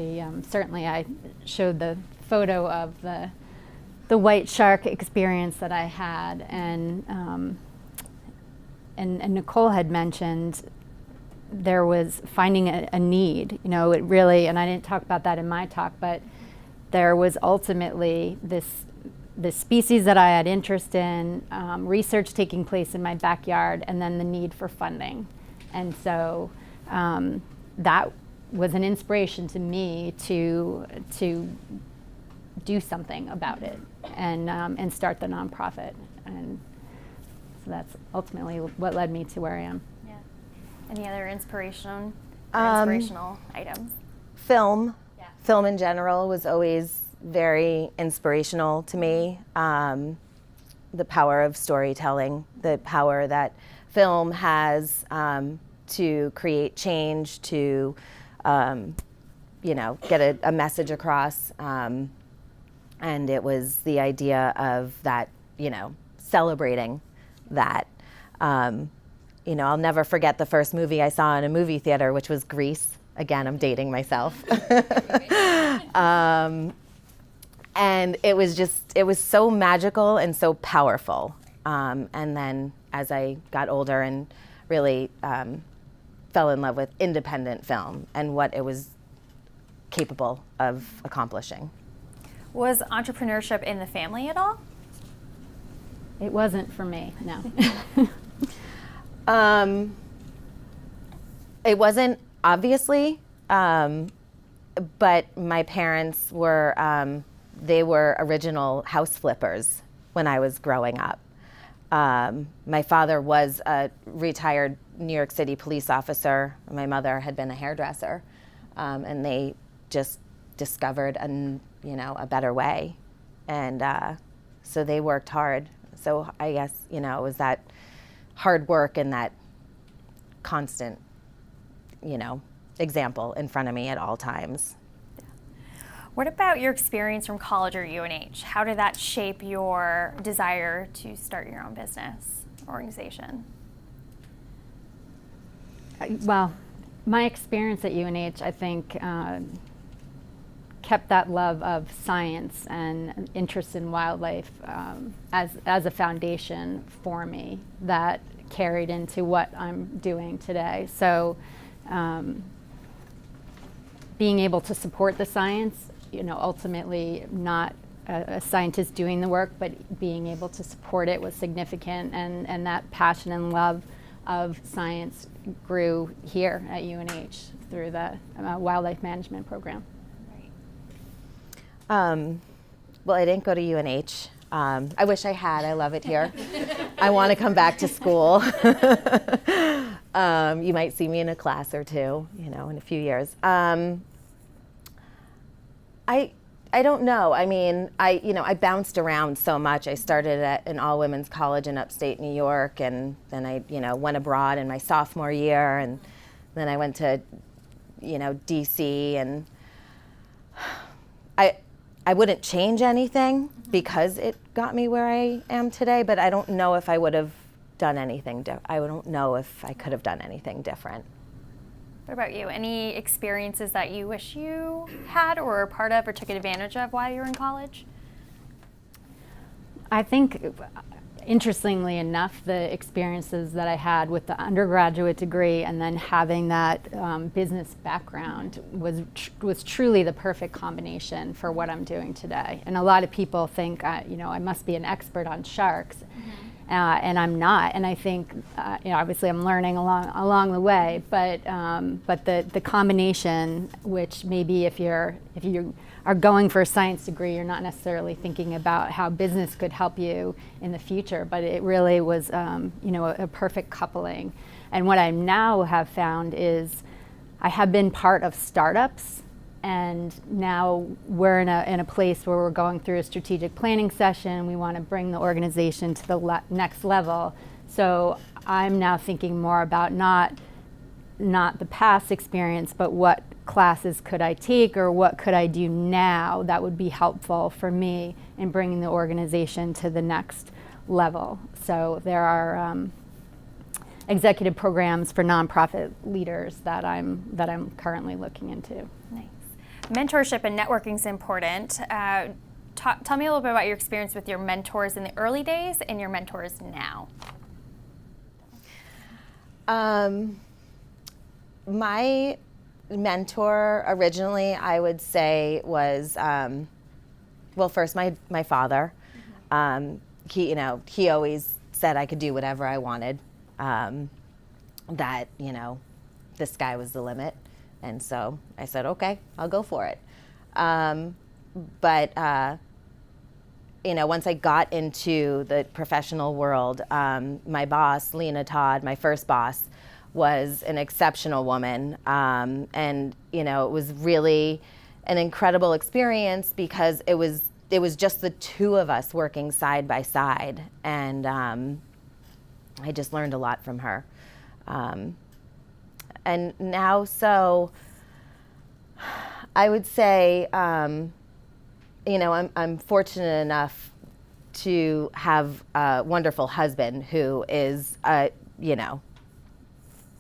Speaker 3: Certainly I showed the photo of the white shark experience that I had, and Nicole had mentioned there was finding a need. It really, and I didn't talk about that in my talk, but there was ultimately the species that I had interest in, research taking place in my backyard, and then the need for funding. And so that was an inspiration to me to do something about it and start the nonprofit. And so that's ultimately what led me to where I am.
Speaker 2: Yeah. Any other inspirational items?
Speaker 7: Film.
Speaker 2: Yeah.
Speaker 7: Film in general was always very inspirational to me. The power of storytelling, the power that film has to create change, to get a message across. And it was the idea of that, celebrating that. I'll never forget the first movie I saw in a movie theater, which was Grease. Again, I'm dating myself. And it was so magical and so powerful. And then as I got older and really fell in love with independent film and what it was capable of accomplishing.
Speaker 2: Was entrepreneurship in the family at all?
Speaker 3: It wasn't for me, no.
Speaker 7: It wasn't, obviously, but my parents were, they were original house flippers when I was growing up. My father was a retired New York City police officer. My mother had been a hairdresser, and they just discovered a better way, and so they worked hard. So I guess it was that hard work and that constant example in front of me at all times.
Speaker 2: What about your experience from college or UNH? How did that shape your desire to start your own business organization?
Speaker 3: Well, my experience at UNH, I think, kept that love of science and interest in wildlife as a foundation for me that carried into what I'm doing today. So being able to support the science, ultimately not a scientist doing the work, but being able to support it was significant, and that passion and love of science grew here at UNH through the wildlife management program.
Speaker 7: Well, I didn't go to UNH. I wish I had. I love it here. I want to come back to school. You might see me in a class or two, in a few years. I don't know. I mean, I bounced around so much. I started at an all-women's college in upstate New York, and then I, went abroad in my sophomore year, and then I went to, DC, and I wouldn't change anything because it got me where I am today, but I don't know if I would have done anything I don't know if I could have done anything different.
Speaker 2: What about you? Any experiences that you wish you had or were a part of or took advantage of while you were in college?
Speaker 3: I think, interestingly enough, the experiences that I had with the undergraduate degree and then having that business background was truly the perfect combination for what I'm doing today. And a lot of people think, I must be an expert on sharks, and I'm not. And I think, obviously, I'm learning along the way. But the combination, which maybe if you are going for a science degree, you're not necessarily thinking about how business could help you in the future, but it really was, a perfect coupling. And what I now have found is I have been part of startups, and now we're in a place where we're going through a strategic planning session. We want to bring the organization to the next level. So I'm now thinking more about not the past experience, but what classes could I take or what could I do now that would be helpful for me in bringing the organization to the next level. So there are executive programs for nonprofit leaders that I'm currently looking into.
Speaker 2: Nice. Mentorship and networking is important. Tell me a little bit about your experience with your mentors in the early days and your mentors now.
Speaker 7: My mentor originally, I would say, was first my father. He always said I could do whatever I wanted. That the sky was the limit, and so I said, okay, I'll go for it. But once I got into the professional world, my boss, Lena Todd, my first boss, was an exceptional woman, and it was really an incredible experience because it was just the two of us working side by side, and I just learned a lot from her. And now, so I would say, I'm fortunate enough to have a wonderful husband who is,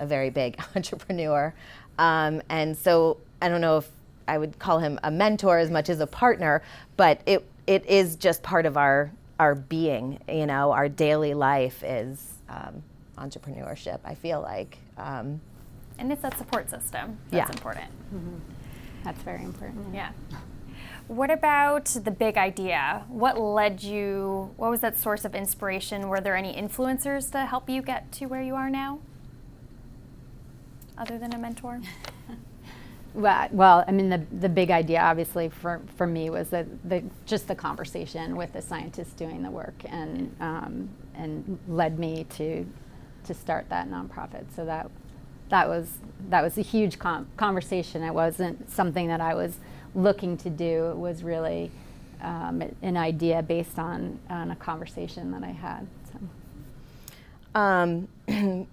Speaker 7: a very big entrepreneur. And so I don't know if I would call him a mentor as much as a partner, but it is just part of our being. Our daily life is entrepreneurship, I feel like.
Speaker 2: And it's that support system that's important.
Speaker 3: Mm-hmm. That's very important.
Speaker 2: Yeah. What about the big idea? What was that source of inspiration? Were there any influencers to help you get to where you are now? Other than a mentor?
Speaker 3: Well, I mean, the big idea, obviously, for me was just the conversation with the scientists doing the work, and led me to start that nonprofit. So that was a huge conversation. It wasn't something that I was looking to do. It was really an idea based on a conversation that I had. So.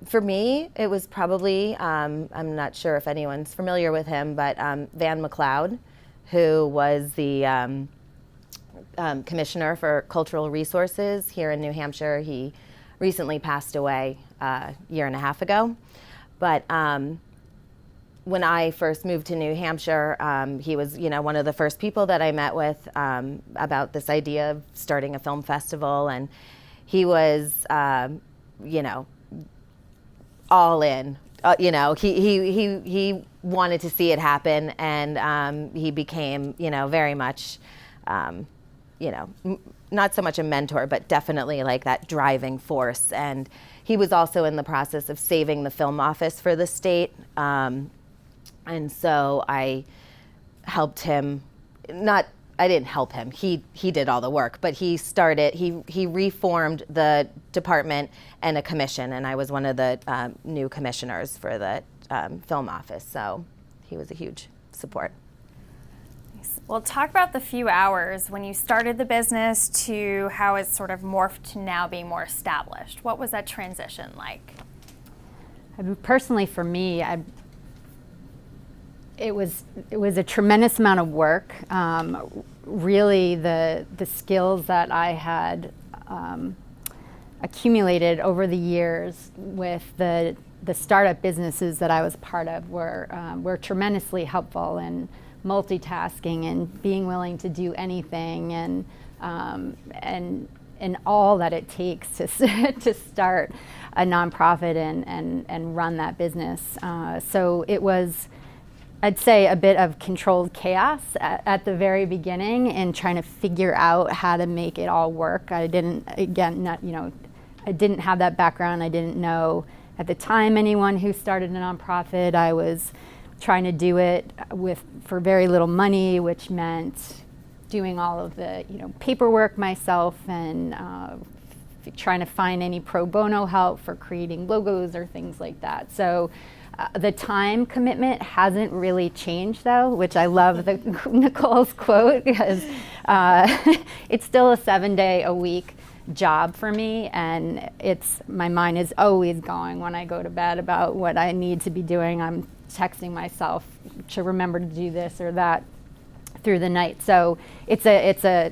Speaker 7: For me, it was probably, I'm not sure if anyone's familiar with him, but Van McLeod, who was the Commissioner for Cultural Resources here in New Hampshire. He recently passed away a year and a half ago. But when I first moved to New Hampshire, he was, one of the first people that I met with about this idea of starting a film festival, and he was, all in. He wanted to see it happen, and he became, very much, not so much a mentor, but definitely like that driving force. And he was also in the process of saving the film office for the state. And so I helped him, I didn't help him, he did all the work, but he reformed the department and a commission, and I was one of the new commissioners for the film office, so he was a huge support.
Speaker 2: Well, talk about the few hours when you started the business to how it's sort of morphed to now being more established. What was that transition like?
Speaker 3: Personally, for me, it was a tremendous amount of work. Really, the skills that I had accumulated over the years with the startup businesses that I was part of were tremendously helpful in multitasking and being willing to do anything and all that it takes to to start a nonprofit and run that business. So it was, I'd say, a bit of controlled chaos at the very beginning and trying to figure out how to make it all work. I didn't have that background. I didn't know at the time anyone who started a nonprofit. I was trying to do it for very little money, which meant doing all of the paperwork myself and trying to find any pro bono help for creating logos or things like that. So the time commitment hasn't really changed, though, which I love Nicole's quote, because it's still a 7-day-a-week job for me, and my mind is always going when I go to bed about what I need to be doing. I'm texting myself to remember to do this or that through the night. So it's a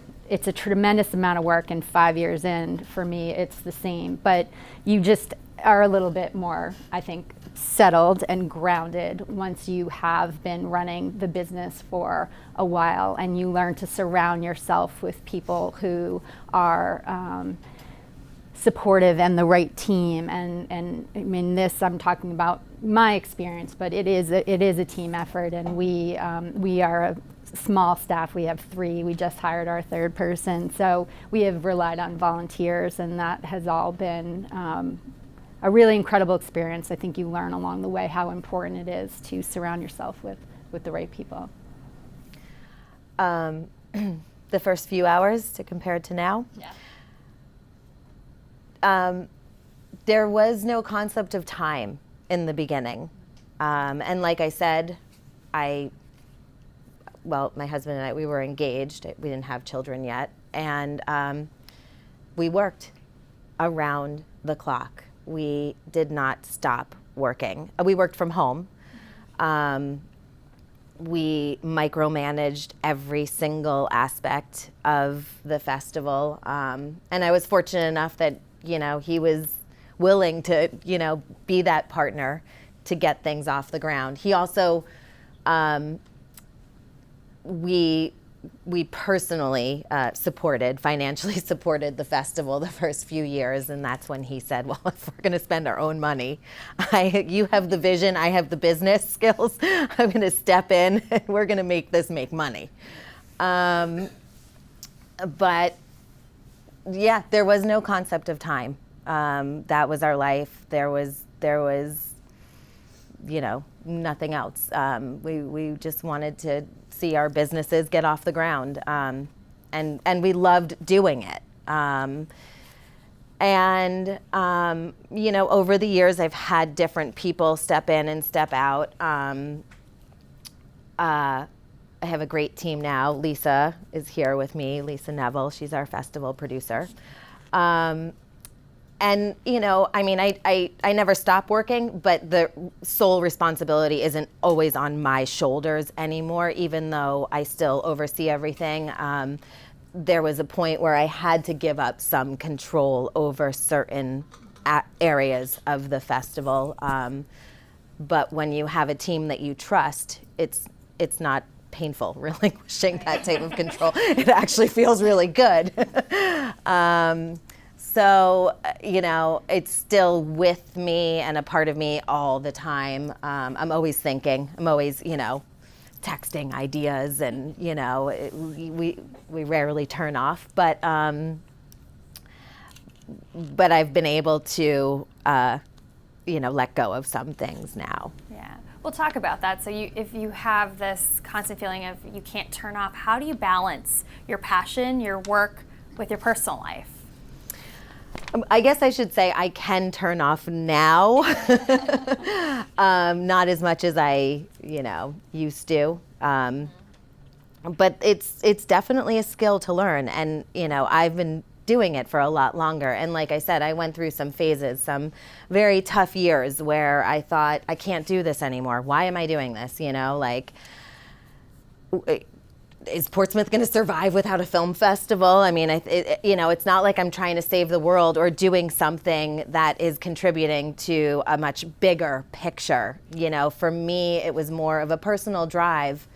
Speaker 3: tremendous amount of work, and 5 years in, for me, it's the same. But you just are a little bit more, I think, settled and grounded once you have been running the business for a while, and you learn to surround yourself with people who are supportive and the right team. And I mean, I'm talking about my experience, but it is a team effort, and we are a small staff. We have 3. We just hired our 3rd person, so we have relied on volunteers, and that has all been a really incredible experience. I think you learn along the way how important it is to surround yourself with the right people.
Speaker 7: The first few hours to compare to now?
Speaker 3: Yeah.
Speaker 7: There was no concept of time in the beginning. And like I said, my husband and I, we were engaged. We didn't have children yet. And we worked around the clock. We did not stop working. We worked from home. We micromanaged every single aspect of the festival. And I was fortunate enough that, he was willing to, be that partner to get things off the ground. He also, we personally financially supported the festival the first few years, and that's when he said, well, if we're going to spend our own money, you have the vision, I have the business skills, I'm going to step in and we're going to make this make money. But yeah, there was no concept of time. That was our life. There was nothing else. We just wanted to see our businesses get off the ground, and we loved doing it. Over the years, I've had different people step in and step out. I have a great team now. Lisa is here with me, Lisa Neville. She's our festival producer. I never stop working, but the sole responsibility isn't always on my shoulders anymore, even though I still oversee everything. There was a point where I had to give up some control over certain areas of the festival. But when you have a team that you trust, it's not painful relinquishing that type of control. It actually feels really good. So, it's still with me and a part of me all the time. I'm always thinking. I'm always, texting ideas, and, we rarely turn off. But I've been able to, let go of some things now.
Speaker 2: Yeah. We'll talk about that. So if you have this constant feeling of you can't turn off, how do you balance your passion, your work, with your personal life?
Speaker 7: I guess I should say I can turn off now. Not as much as I, used to. But it's definitely a skill to learn. And, I've been doing it for a lot longer. And like I said, I went through some phases, some very tough years where I thought, I can't do this anymore. Why am I doing this? is Portsmouth going to survive without a film festival? I mean, it's not like I'm trying to save the world or doing something that is contributing to a much bigger picture. For me, it was more of a personal drive.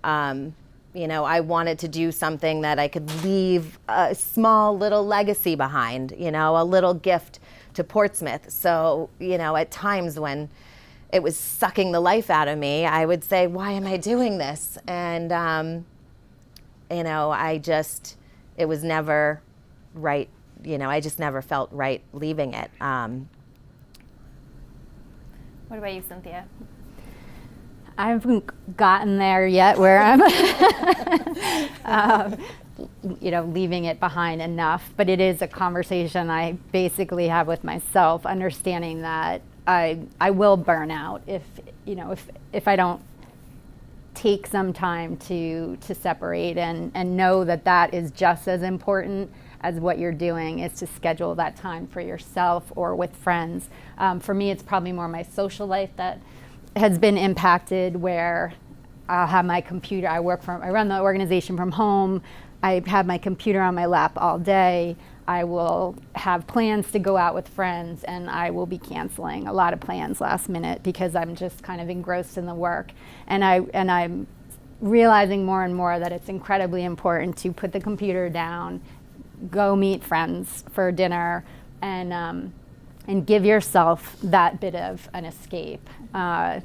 Speaker 7: I wanted to do something that I could leave a small little legacy behind, a little gift to Portsmouth. So, at times when it was sucking the life out of me, I would say, why am I doing this? And, it was never right. I just never felt right leaving it.
Speaker 2: What about you, Cynthia?
Speaker 3: I haven't gotten there yet where I'm, leaving it behind enough. But it is a conversation I basically have with myself, understanding that I will burn out if I don't take some time to separate and know that is just as important as what you're doing, is to schedule that time for yourself or with friends. For me, it's probably more my social life that has been impacted, where I'll have my computer. I run the organization from home. I have my computer on my lap all day. I will have plans to go out with friends, and I will be canceling a lot of plans last minute because I'm just kind of engrossed in the work. And I'm realizing more and more that it's incredibly important to put the computer down, go meet friends for dinner, and give yourself that bit of an escape. I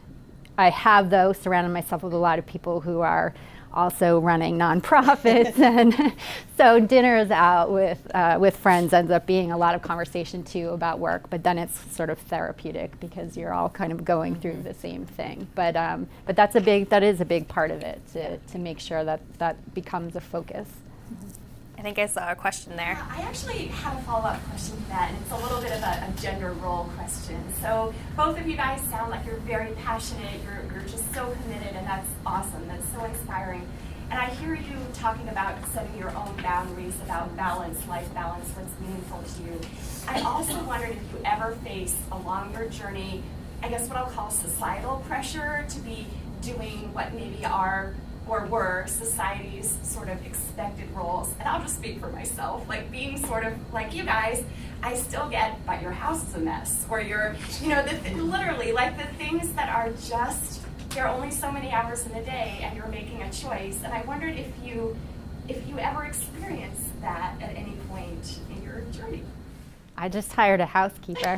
Speaker 3: have, though, surrounded myself with a lot of people who are also running nonprofits, and so dinners out with friends ends up being a lot of conversation too about work. But then it's sort of therapeutic because you're all kind of going through the same thing. But that is a big part of it, to make sure that becomes a focus.
Speaker 2: I think I saw a question there.
Speaker 9: I actually have a follow-up question to that, and it's a little bit of a gender role question. So both of you guys sound like you're very passionate, you're just so committed, and that's awesome, that's so inspiring. And I hear you talking about setting your own boundaries, about balance, life balance, what's meaningful to you. I also wondered if you ever face along your journey, I guess what I'll call societal pressure to be doing what maybe were society's sort of expected roles. And I'll just speak for myself, like being sort of like you guys, I still get, but your house is a mess, or you're, literally like the things that are just, there are only so many hours in the day and you're making a choice. And I wondered if you ever experienced that at any point in your journey.
Speaker 3: I just hired a housekeeper.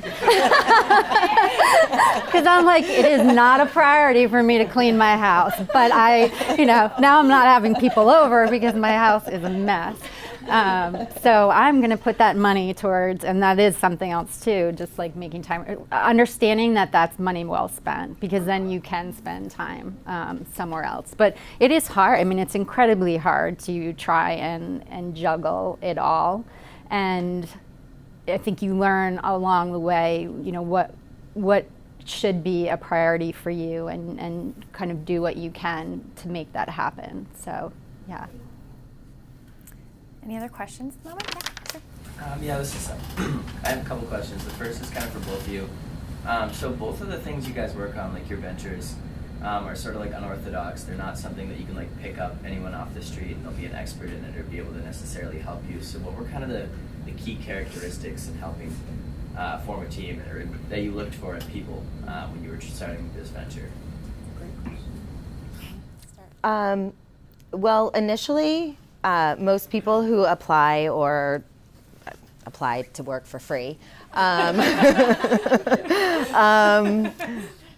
Speaker 3: Because I'm like, it is not a priority for me to clean my house. But now I'm not having people over because my house is a mess. So I'm going to put that money towards, and that is something else too, just like making time, understanding that that's money well spent, because then you can spend time somewhere else. But it is hard. I mean, it's incredibly hard to try and juggle it all. And I think you learn along the way, what should be a priority for you, and kind of do what you can to make that happen. So, yeah.
Speaker 2: Any other questions at the moment?
Speaker 8: Yeah, this is. I have a couple questions. The first is kind of for both of you. So both of the things you guys work on, like your ventures, are sort of like unorthodox. They're not something that you can like pick up anyone off the street and they'll be an expert in it or be able to necessarily help you. So what were kind of the key characteristics in helping form a team, or that you looked for in people when you were starting this venture?
Speaker 7: Well, initially, most people who apply to work for free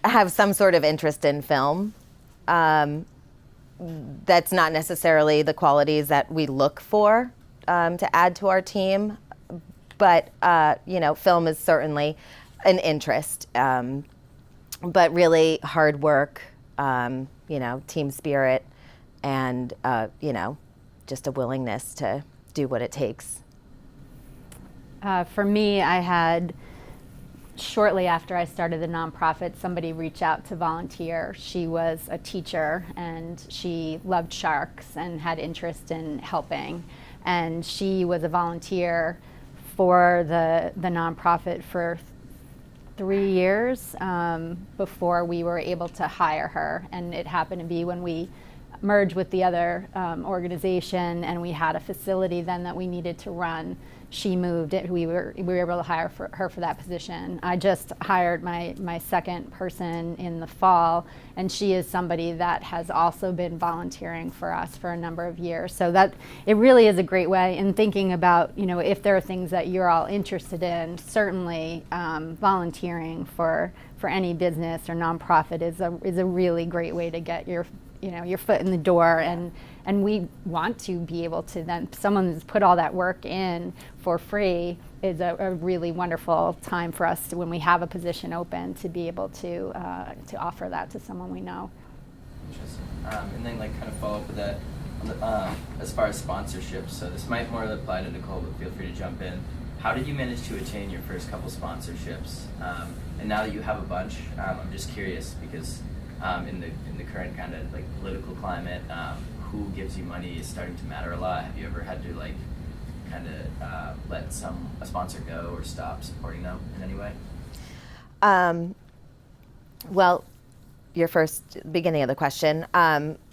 Speaker 7: have some sort of interest in film. That's not necessarily the qualities that we look for to add to our team, but film is certainly an interest. But really hard work, team spirit, and just a willingness to do what it takes.
Speaker 3: For me, I had, shortly after I started the nonprofit, somebody reach out to volunteer. She was a teacher and she loved sharks and had interest in helping. And she was a volunteer for the nonprofit for 3 years before we were able to hire her. And it happened to be when we merge with the other organization, and we had a facility then that we needed to run. She moved it. We were able to hire her for that position. I just hired my second person in the fall, and she is somebody that has also been volunteering for us for a number of years. So that it really is a great way in thinking about, you know, if there are things that you're all interested in, certainly volunteering for any business or nonprofit is a really great way to get your foot in the door, and we want to be able to then, someone who's put all that work in for free is a really wonderful time for us when we have a position open to be able to offer that to someone we know.
Speaker 8: Interesting. And then like kind of follow up with that, as far as sponsorships, so this might more apply to Nicole, but feel free to jump in. How did you manage to attain your first couple sponsorships? And now that you have a bunch, I'm just curious because in the current kind of like political climate, who gives you money is starting to matter a lot. Have you ever had to like kind of let a sponsor go or stop supporting them in any way?
Speaker 7: Well, your beginning of the question.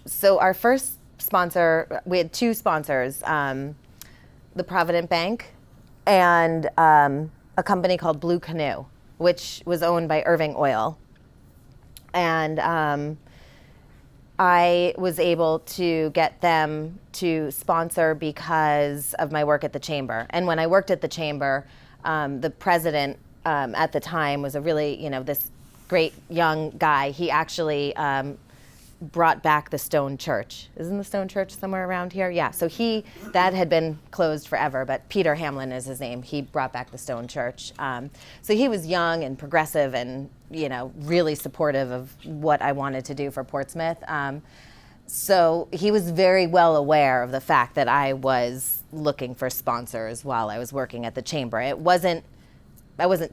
Speaker 7: So our first sponsor, we had two sponsors, the Provident Bank and a company called Blue Canoe, which was owned by Irving Oil. And I was able to get them to sponsor because of my work at the Chamber. And when I worked at the Chamber, the president at the time was a really, this great young guy. He actually brought back the Stone Church. Isn't the Stone Church somewhere around here? Yeah, so that had been closed forever, but Peter Hamlin is his name. He brought back the Stone Church. So he was young and progressive and, really supportive of what I wanted to do for Portsmouth. So he was very well aware of the fact that I was looking for sponsors while I was working at the Chamber. I wasn't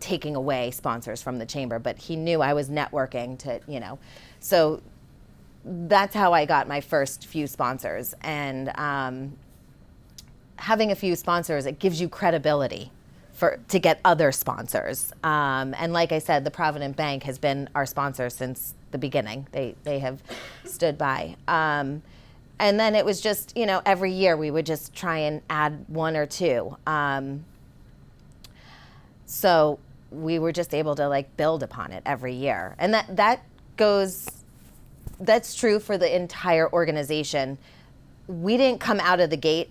Speaker 7: taking away sponsors from the Chamber, but he knew I was networking to, so that's how I got my first few sponsors. And having a few sponsors, it gives you credibility to get other sponsors. And like I said, the Provident Bank has been our sponsor since the beginning. They have stood by. And then it was just, every year we would just try and add one or two. So we were just able to build upon it every year. And that's true for the entire organization. We didn't come out of the gate,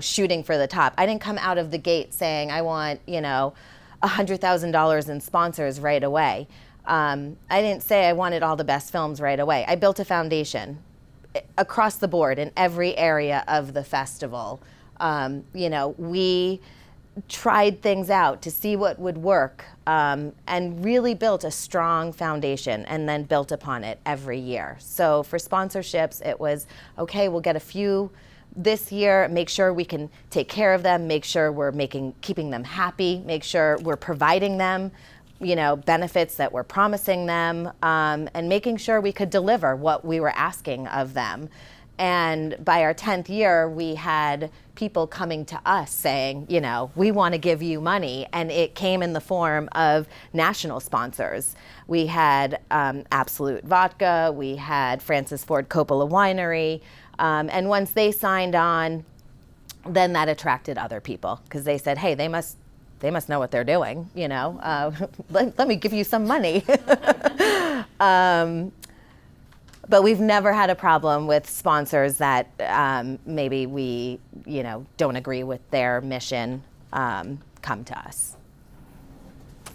Speaker 7: shooting for the top. I didn't come out of the gate saying, I want, $100,000 in sponsors right away. I didn't say I wanted all the best films right away. I built a foundation across the board in every area of the festival. We tried things out to see what would work, and really built a strong foundation and then built upon it every year. So for sponsorships, it was, okay, we'll get a few this year, make sure we can take care of them, make sure we're keeping them happy, make sure we're providing them, benefits that we're promising them, and making sure we could deliver what we were asking of them. And by our 10th year, we had people coming to us saying, we want to give you money. And it came in the form of national sponsors. We had Absolute Vodka, we had Francis Ford Coppola Winery. And once they signed on, then that attracted other people because they said, hey, they must know what they're doing, let me give you some money. But we've never had a problem with sponsors that maybe we, don't agree with their mission come to us.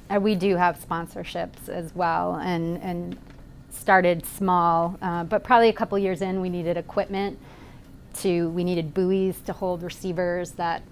Speaker 3: We do have sponsorships as well, and started small, but probably a couple years in, we needed equipment. We needed buoys to hold receivers that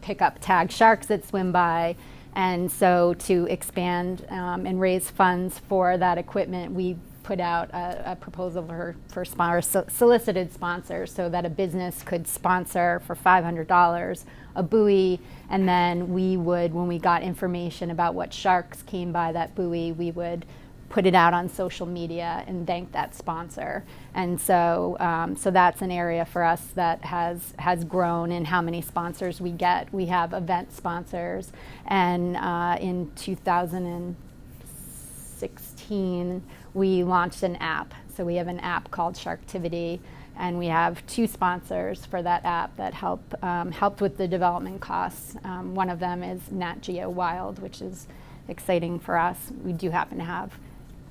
Speaker 3: pick up tagged sharks that swim by. And so to expand and raise funds for that equipment, we put out a proposal for solicited sponsors so that a business could sponsor for $500 a buoy, and then we would, when we got information about what sharks came by that buoy, we would put it out on social media and thank that sponsor. And so that's an area for us that has grown in how many sponsors we get. We have event sponsors, and in 2016 we launched an app. So we have an app called Sharktivity, And we have 2 sponsors for that app that helped with the development costs. One of them is Nat Geo Wild, which is exciting for us. We do happen to have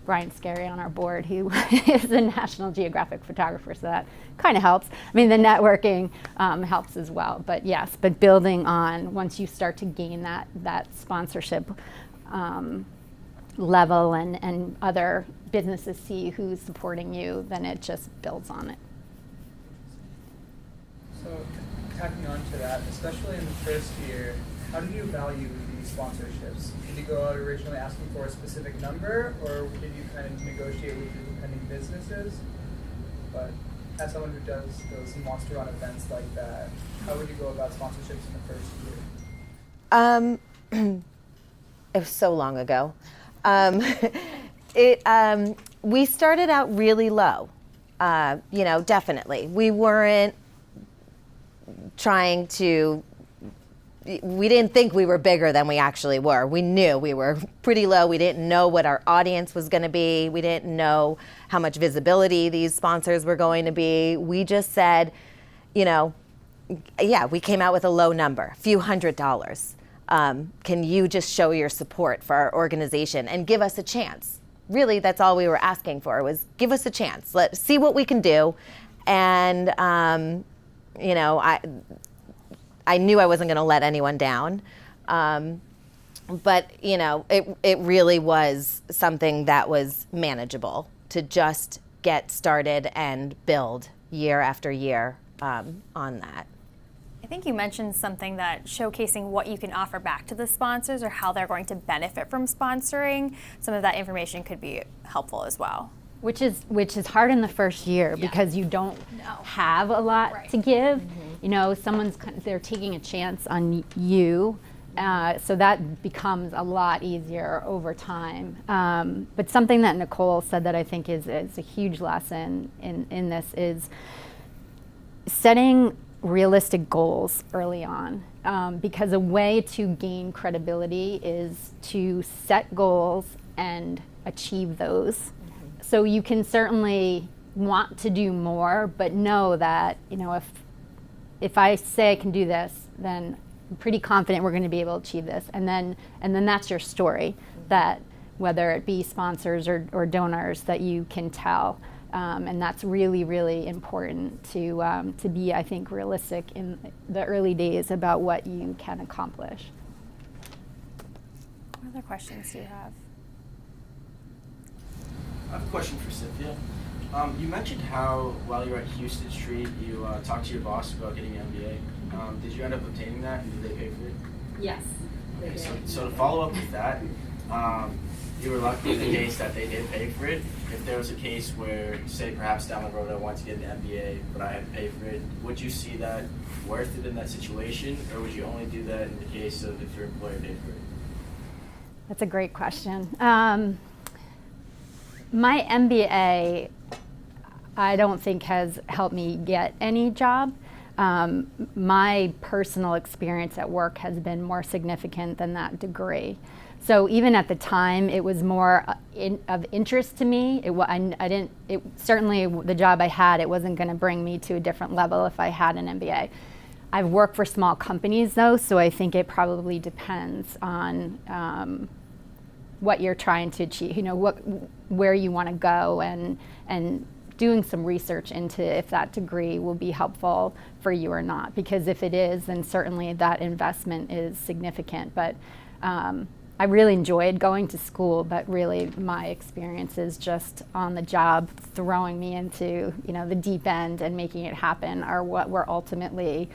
Speaker 3: Brian Scary on our board, who is a National Geographic photographer, so that kind of helps. I mean, the networking helps as well. But yes, but building on, once you start to gain that sponsorship level and other businesses see who's supporting you, then it just builds on it.
Speaker 10: So, tacking on to that, especially in the first year, how did you value these sponsorships? Did you go out originally asking for a specific number, or did you kind of negotiate with the depending businesses? But as someone who does those and wants to run events like that, how would you go about sponsorships in the first year?
Speaker 7: It was so long ago. We started out really low, definitely. We weren't trying to, we didn't think we were bigger than we actually were. We knew we were pretty low. We didn't know what our audience was going to be. We didn't know how much visibility these sponsors were going to be. We just said, we came out with a low number, a few $100s. Can you just show your support for our organization and give us a chance? Really, that's all we were asking for, was give us a chance. Let's see what we can do. And, I knew I wasn't going to let anyone down. But, it really was something that was manageable to just get started and build year after year on that.
Speaker 2: I think you mentioned something that showcasing what you can offer back to the sponsors or how they're going to benefit from sponsoring. Some of that information could be helpful as well.
Speaker 3: Which is hard in the first year because you don't have a lot to give. They're taking a chance on you. So that becomes a lot easier over time. But something that Nicole said that I think is a huge lesson in this is setting realistic goals early on, because a way to gain credibility is to set goals and achieve those. So you can certainly want to do more, but know that if I say I can do this, then I'm pretty confident we're going to be able to achieve this, and then that's your story, that whether it be sponsors or donors, that you can tell. And that's really, really important to be, I think, realistic in the early days about what you can accomplish.
Speaker 2: What other questions do you have?
Speaker 11: I have a question for Cynthia. You mentioned how while you were at Houston Street, you talked to your boss about getting an MBA. Did you end up obtaining that, and did they pay for it?
Speaker 3: Yes.
Speaker 11: Okay, so to follow up with that, you were lucky in the case that they did pay for it. If there was a case where, say, perhaps down the road I wanted to get an MBA, but I had to pay for it, would you see that worth it in that situation, or would you only do that in the case of if your employer paid for it?
Speaker 3: That's a great question. My MBA, I don't think has helped me get any job. My personal experience at work has been more significant than that degree. So even at the time, it was more of interest to me. Certainly the job I had, it wasn't going to bring me to a different level if I had an MBA. I've worked for small companies though, so I think it probably depends on what you're trying to achieve, where you want to go, and doing some research into if that degree will be helpful for you or not. Because if it is, then certainly that investment is significant. But I really enjoyed going to school, but really my experience is just on the job, throwing me into the deep end and making it happen are what were ultimately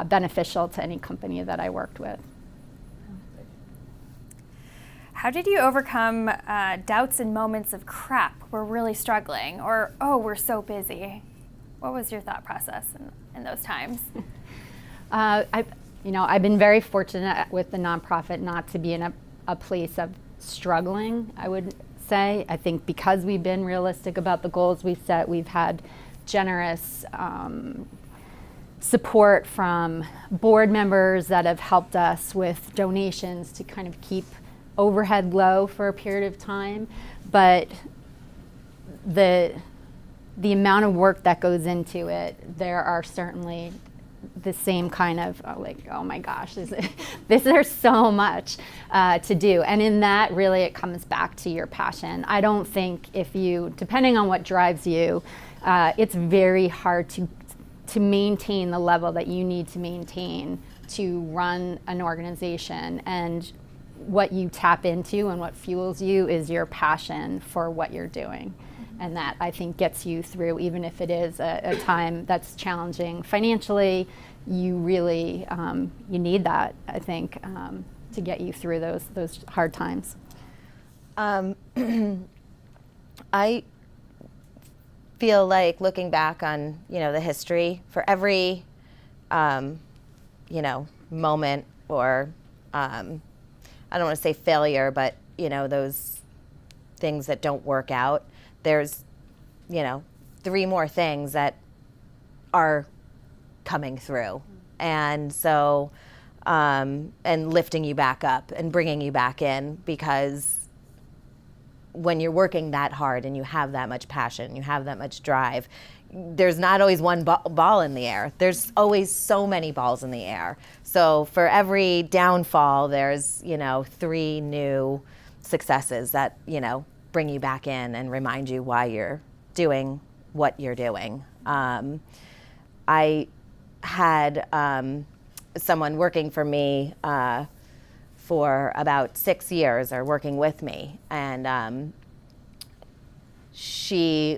Speaker 3: beneficial to any company that I worked with.
Speaker 2: How did you overcome doubts and moments of crap, we're really struggling, or oh, we're so busy? What was your thought process in those times?
Speaker 3: I've been very fortunate with the nonprofit not to be in a place of struggling, I would say. I think because we've been realistic about the goals we've set, we've had generous support from board members that have helped us with donations to kind of keep overhead low for a period of time. But the the amount of work that goes into it, there are certainly the same kind of oh my gosh, there's so much to do. And in that, really, it comes back to your passion. I don't think depending on what drives you, it's very hard to maintain the level that you need to maintain to run an organization. And what you tap into and what fuels you is your passion for what you're doing. And that, I think, gets you through, even if it is a time that's challenging financially. You really you need that, I think, to get you through those hard times.
Speaker 7: I feel like, looking back on the history, for every moment, or I don't want to say failure, but those things that don't work out, there's 3 more things that are coming through. And so and lifting you back up and bringing you back in, because when you're working that hard and you have that much passion, you have that much drive, there's not always one ball in the air. There's always so many balls in the air. So for every downfall, there's 3 new successes that bring you back in and remind you why you're doing what you're doing. I had someone working for me for about 6 years, or working with me, and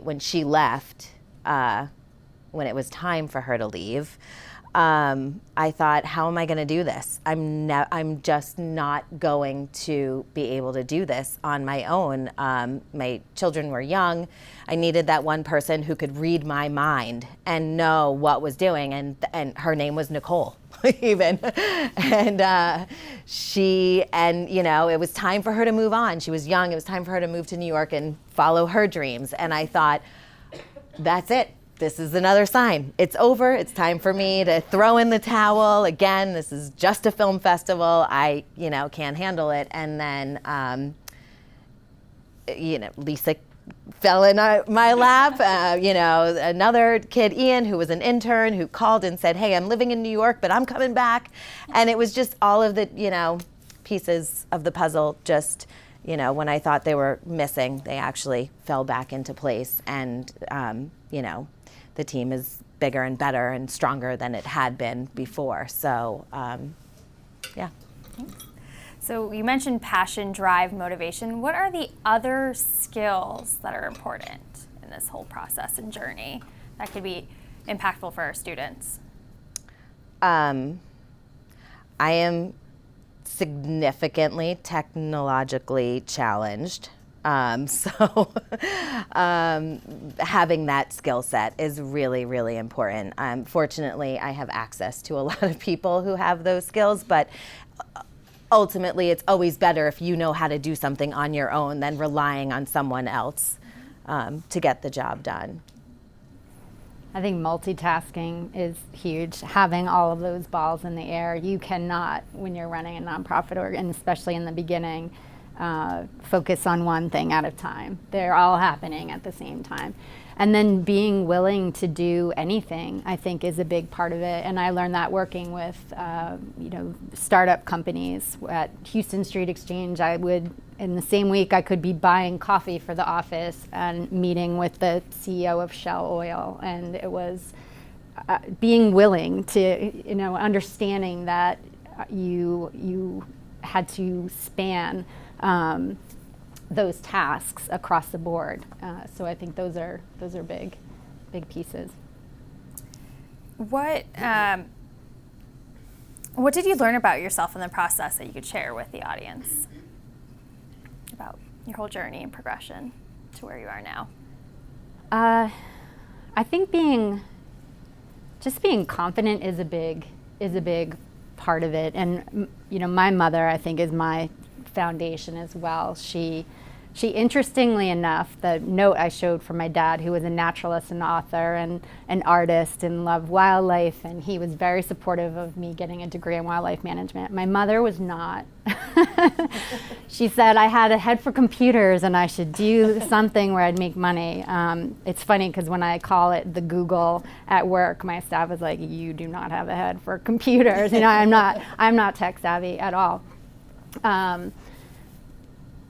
Speaker 7: when she left, when it was time for her to leave, I thought, how am I going to do this? I'm just not going to be able to do this on my own. My children were young. I needed that one person who could read my mind and know what was doing. And her name was Nicole, even. And it was time for her to move on. She was young. It was time for her to move to New York and follow her dreams. And I thought, that's it. This is another sign. It's over. It's time for me to throw in the towel. Again, this is just a film festival. I, can't handle it. And then, Lisa fell in my lap. Another kid, Ian, who was an intern, who called and said, hey, I'm living in New York, but I'm coming back. And it was just all of the, pieces of the puzzle just, when I thought they were missing, they actually fell back into place. And, the team is bigger and better and stronger than it had been before. So, yeah.
Speaker 2: So you mentioned passion, drive, motivation. What are the other skills that are important in this whole process and journey that could be impactful for our students?
Speaker 7: I am significantly technologically challenged. Having that skill set is really, really important. Fortunately, I have access to a lot of people who have those skills, but ultimately it's always better if you know how to do something on your own than relying on someone else to get the job done.
Speaker 3: I think multitasking is huge. Having all of those balls in the air, you cannot, when you're running a nonprofit and especially in the beginning, focus on one thing at a time. They're all happening at the same time. And then being willing to do anything, I think, is a big part of it. And I learned that working with, startup companies. At Houston Street Exchange, in the same week, I could be buying coffee for the office and meeting with the CEO of Shell Oil. And it was being willing to, understanding that you had to span those tasks across the board. So I think those are big pieces.
Speaker 2: What did you learn about yourself in the process that you could share with the audience about your whole journey and progression to where you are now?
Speaker 3: I think being confident is a big part of it. And my mother, I think, is my foundation as well. She She, interestingly enough, the note I showed from my dad, who was a naturalist and author and an artist and loved wildlife, and he was very supportive of me getting a degree in wildlife management. My mother was not. She said I had a head for computers and I should do something where I'd make money. It's funny because when I call it the Google at work, my staff is like, "You do not have a head for computers." You know, I'm not tech savvy at all.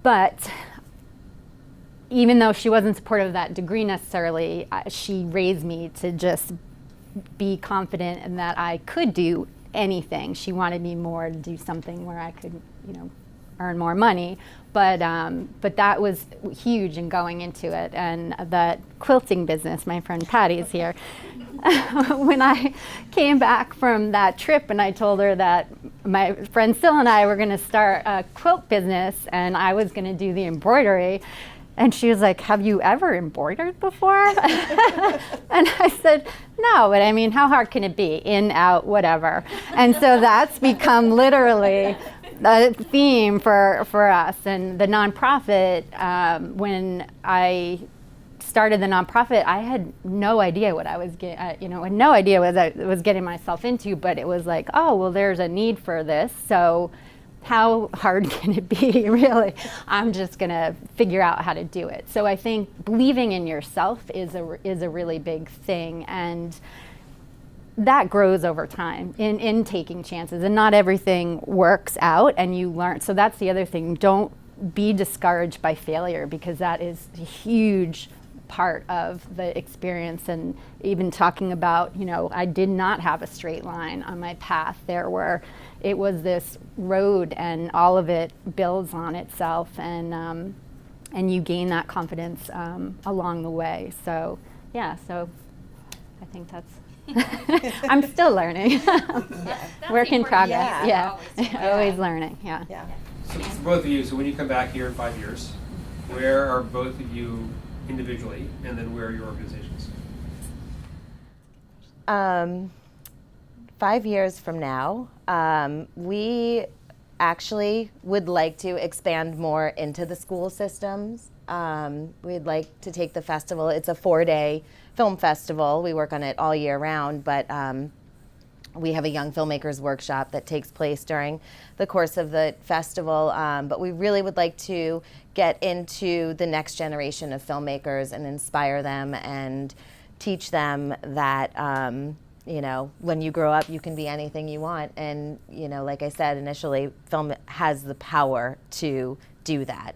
Speaker 3: But even though she wasn't supportive of that degree necessarily, she raised me to just be confident in that I could do anything. She wanted me more to do something where I could, you know, earn more money. But that was huge in going into it. And that quilting business, my friend Patty is here. When I came back from that trip and I told her that my friend Sil and I were going to start a quilt business and I was going to do the embroidery, and she was like, "Have you ever embroidered before?" And I said, "No, but I mean, how hard can it be? In, out, whatever." And so that's become literally the theme for us. And the nonprofit, when I started the nonprofit, I had no idea what I was getting, had no idea what I was getting myself into, but it was like, oh, well, there's a need for this, so how hard can it be, really? I'm just gonna figure out how to do it. So I think believing in yourself is a really big thing, and that grows over time in taking chances, and not everything works out and you learn. So that's the other thing. Don't be discouraged by failure, because that is a huge part of the experience. And even talking about, I did not have a straight line on my path. It was this road, and all of it builds on itself, and you gain that confidence along the way. So yeah, so I think that's I'm still learning. Work in progress.
Speaker 12: Yeah.
Speaker 3: Always learning. Yeah.
Speaker 1: So for both of you, so when you come back here in 5 years, where are both of you individually, and then where are your organizations?
Speaker 7: 5 years from now, we actually would like to expand more into the school systems. We'd like to take the festival. It's a 4-day film festival. We work on it all year round, but we have a young filmmakers workshop that takes place during the course of the festival. But we really would like to get into the next generation of filmmakers and inspire them and teach them that when you grow up, you can be anything you want. And, like I said initially, film has the power to do that.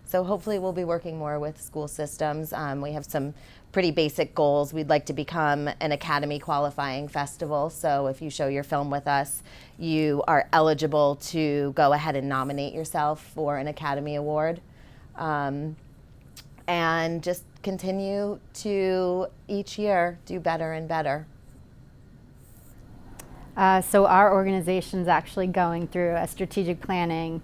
Speaker 7: So hopefully we'll be working more with school systems. We have some pretty basic goals. We'd like to become an Academy qualifying festival. So if you show your film with us, you are eligible to go ahead and nominate yourself for an Academy Award. And just continue to each year do better and better.
Speaker 3: So our organization's actually going through a strategic planning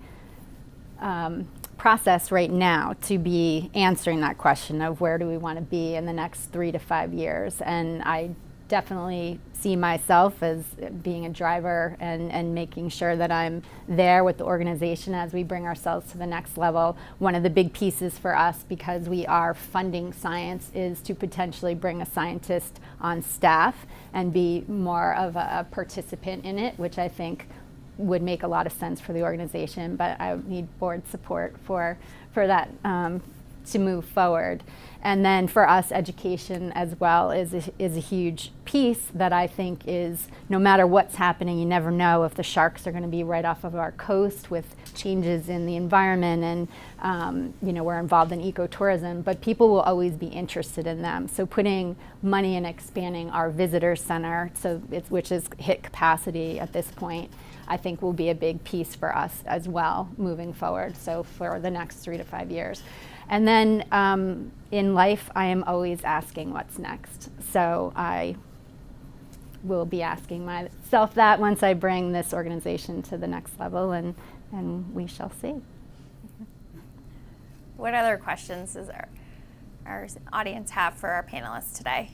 Speaker 3: process right now to be answering that question of where do we want to be in the next 3 to 5 years. And I definitely see myself as being a driver and making sure that I'm there with the organization as we bring ourselves to the next level. One of the big pieces for us, because we are funding science, is to potentially bring a scientist on staff and be more of a participant in it, which I think would make a lot of sense for the organization, but I need board support for that to move forward. And then for us, education as well is a huge piece that I think is, no matter what's happening, you never know if the sharks are going to be right off of our coast with changes in the environment, and we're involved in ecotourism, but people will always be interested in them. So putting money in expanding our visitor center, which is hit capacity at this point, I think will be a big piece for us as well moving forward, so for the next 3 to 5 years. And then in life, I am always asking what's next. So I will be asking myself that once I bring this organization to the next level, and we shall see.
Speaker 2: What other questions does our audience have for our panelists today?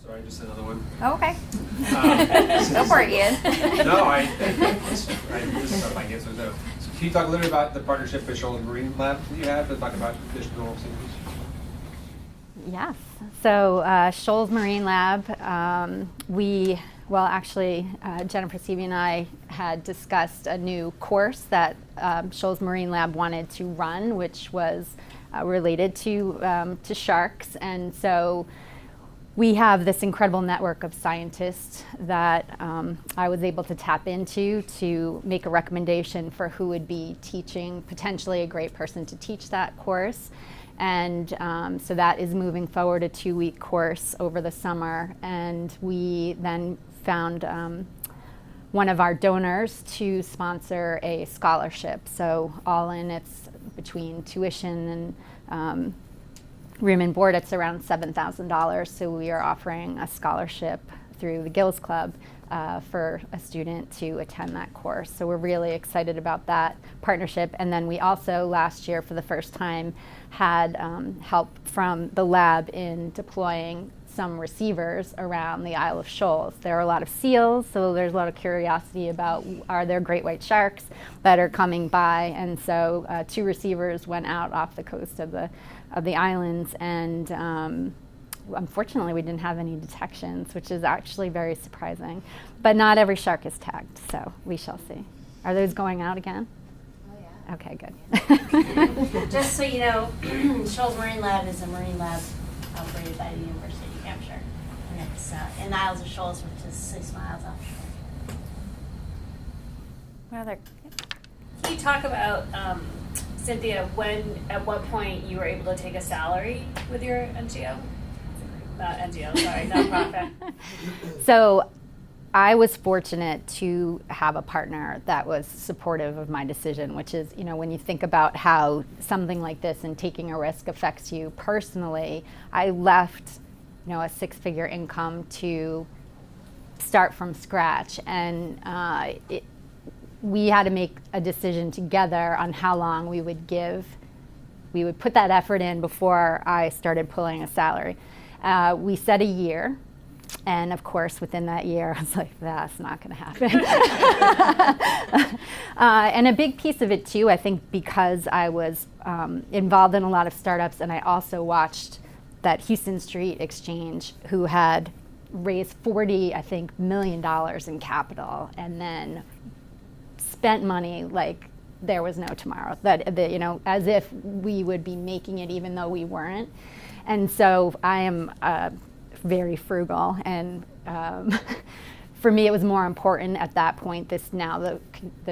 Speaker 1: Sorry, just another one.
Speaker 2: Oh, okay. Go for it, Ian.
Speaker 1: No, this is stuff I guess. So Can you talk a little bit about the partnership with Shoals Marine Lab that you have to talk about additional activities?
Speaker 3: Yes. So Shoals Marine Lab, Jennifer Seavey and I had discussed a new course that Shoals Marine Lab wanted to run, which was related to sharks. And so we have this incredible network of scientists that I was able to tap into to make a recommendation for who would be teaching, potentially a great person to teach that course. And so that is moving forward, a 2-week course over the summer. And we then found one of our donors to sponsor a scholarship. So all in, it's between tuition and room and board, it's around $7,000. So we are offering a scholarship through the Gills Club for a student to attend that course. So we're really excited about that partnership. And then we also last year, for the first time, had help from the lab in deploying some receivers around the Isle of Shoals. There are a lot of seals, so there's a lot of curiosity about are there great white sharks that are coming by. And so 2 receivers went out off the coast of the islands, and unfortunately we didn't have any detections, which is actually very surprising. But not every shark is tagged, so we shall see. Are those going out again?
Speaker 12: Oh yeah.
Speaker 3: Okay, good.
Speaker 12: Just so you know, Shoals Marine Lab is a marine lab operated by the University of New Hampshire, and it's in the Isles of Shoals, which is 6 miles offshore.
Speaker 2: What other?
Speaker 13: Can you talk about, Cynthia, at what point you were able to take a salary with your NGO? Nonprofit.
Speaker 3: So I was fortunate to have a partner that was supportive of my decision, which is, when you think about how something like this and taking a risk affects you personally, I left, a 6-figure income to start from scratch. And we had to make a decision together on how long we would put that effort in before I started pulling a salary. We set a year, and of course within that year I was like, that's not going to happen. And a big piece of it too, I think, because I was involved in a lot of startups, and I also watched that Houston Street Exchange, who had raised $40 million in capital, and then spent money like there was no tomorrow, as if we would be making it even though we weren't. And so I am very frugal, and for me it was more important at that point. The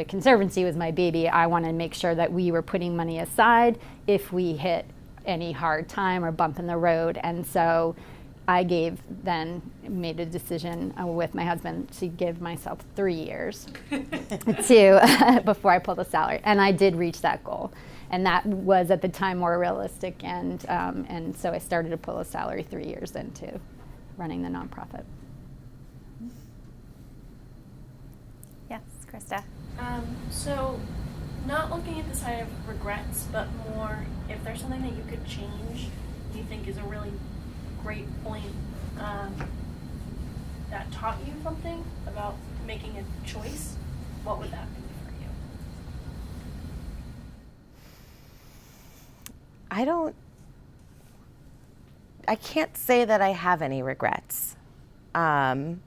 Speaker 3: Conservancy was my baby. I wanted to make sure that we were putting money aside if we hit any hard time or bump in the road. And so I made a decision with my husband to give myself 3 years before I pulled a salary, and I did reach that goal. And that was at the time more realistic, and so I started to pull a salary 3 years into running the nonprofit.
Speaker 2: Yes, Krista.
Speaker 14: So, not looking at the side of regrets, but more if there's something that you could change, you think is a really great point that taught you something about making a choice, what would that be for you?
Speaker 7: I can't say that I have any regrets. I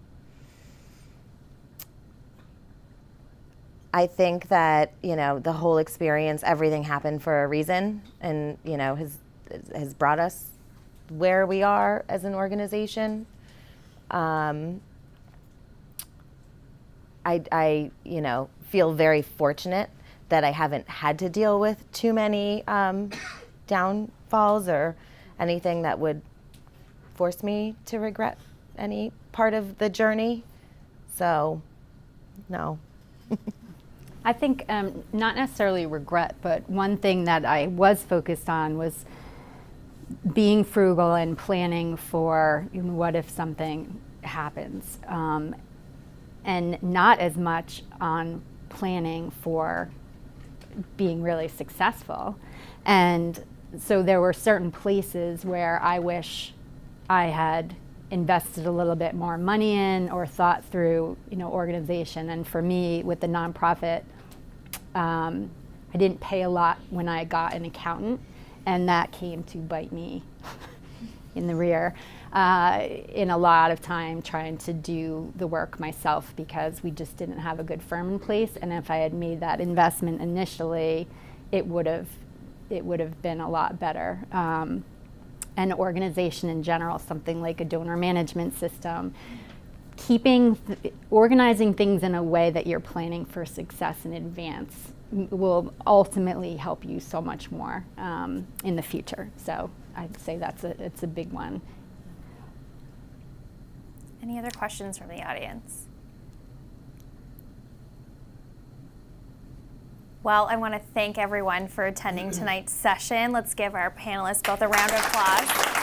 Speaker 7: think that, the whole experience, everything happened for a reason, and, has brought us where we are as an organization. I feel very fortunate that I haven't had to deal with too many downfalls or anything that would force me to regret any part of the journey. So, no.
Speaker 3: I think not necessarily regret, but one thing that I was focused on was being frugal and planning for what if something happens, and not as much on planning for being really successful. And so there were certain places where I wish I had invested a little bit more money in or thought through, organization. And for me, with the nonprofit, I didn't pay a lot when I got an accountant, and that came to bite me in the rear in a lot of time trying to do the work myself because we just didn't have a good firm in place. And if I had made that investment initially, it would have been a lot better. And organization in general, something like a donor management system, organizing things in a way that you're planning for success in advance will ultimately help you so much more in the future. So I'd say it's a big one.
Speaker 2: Any other questions from the audience? Well, I want to thank everyone for attending tonight's session. Let's give our panelists both a round of applause.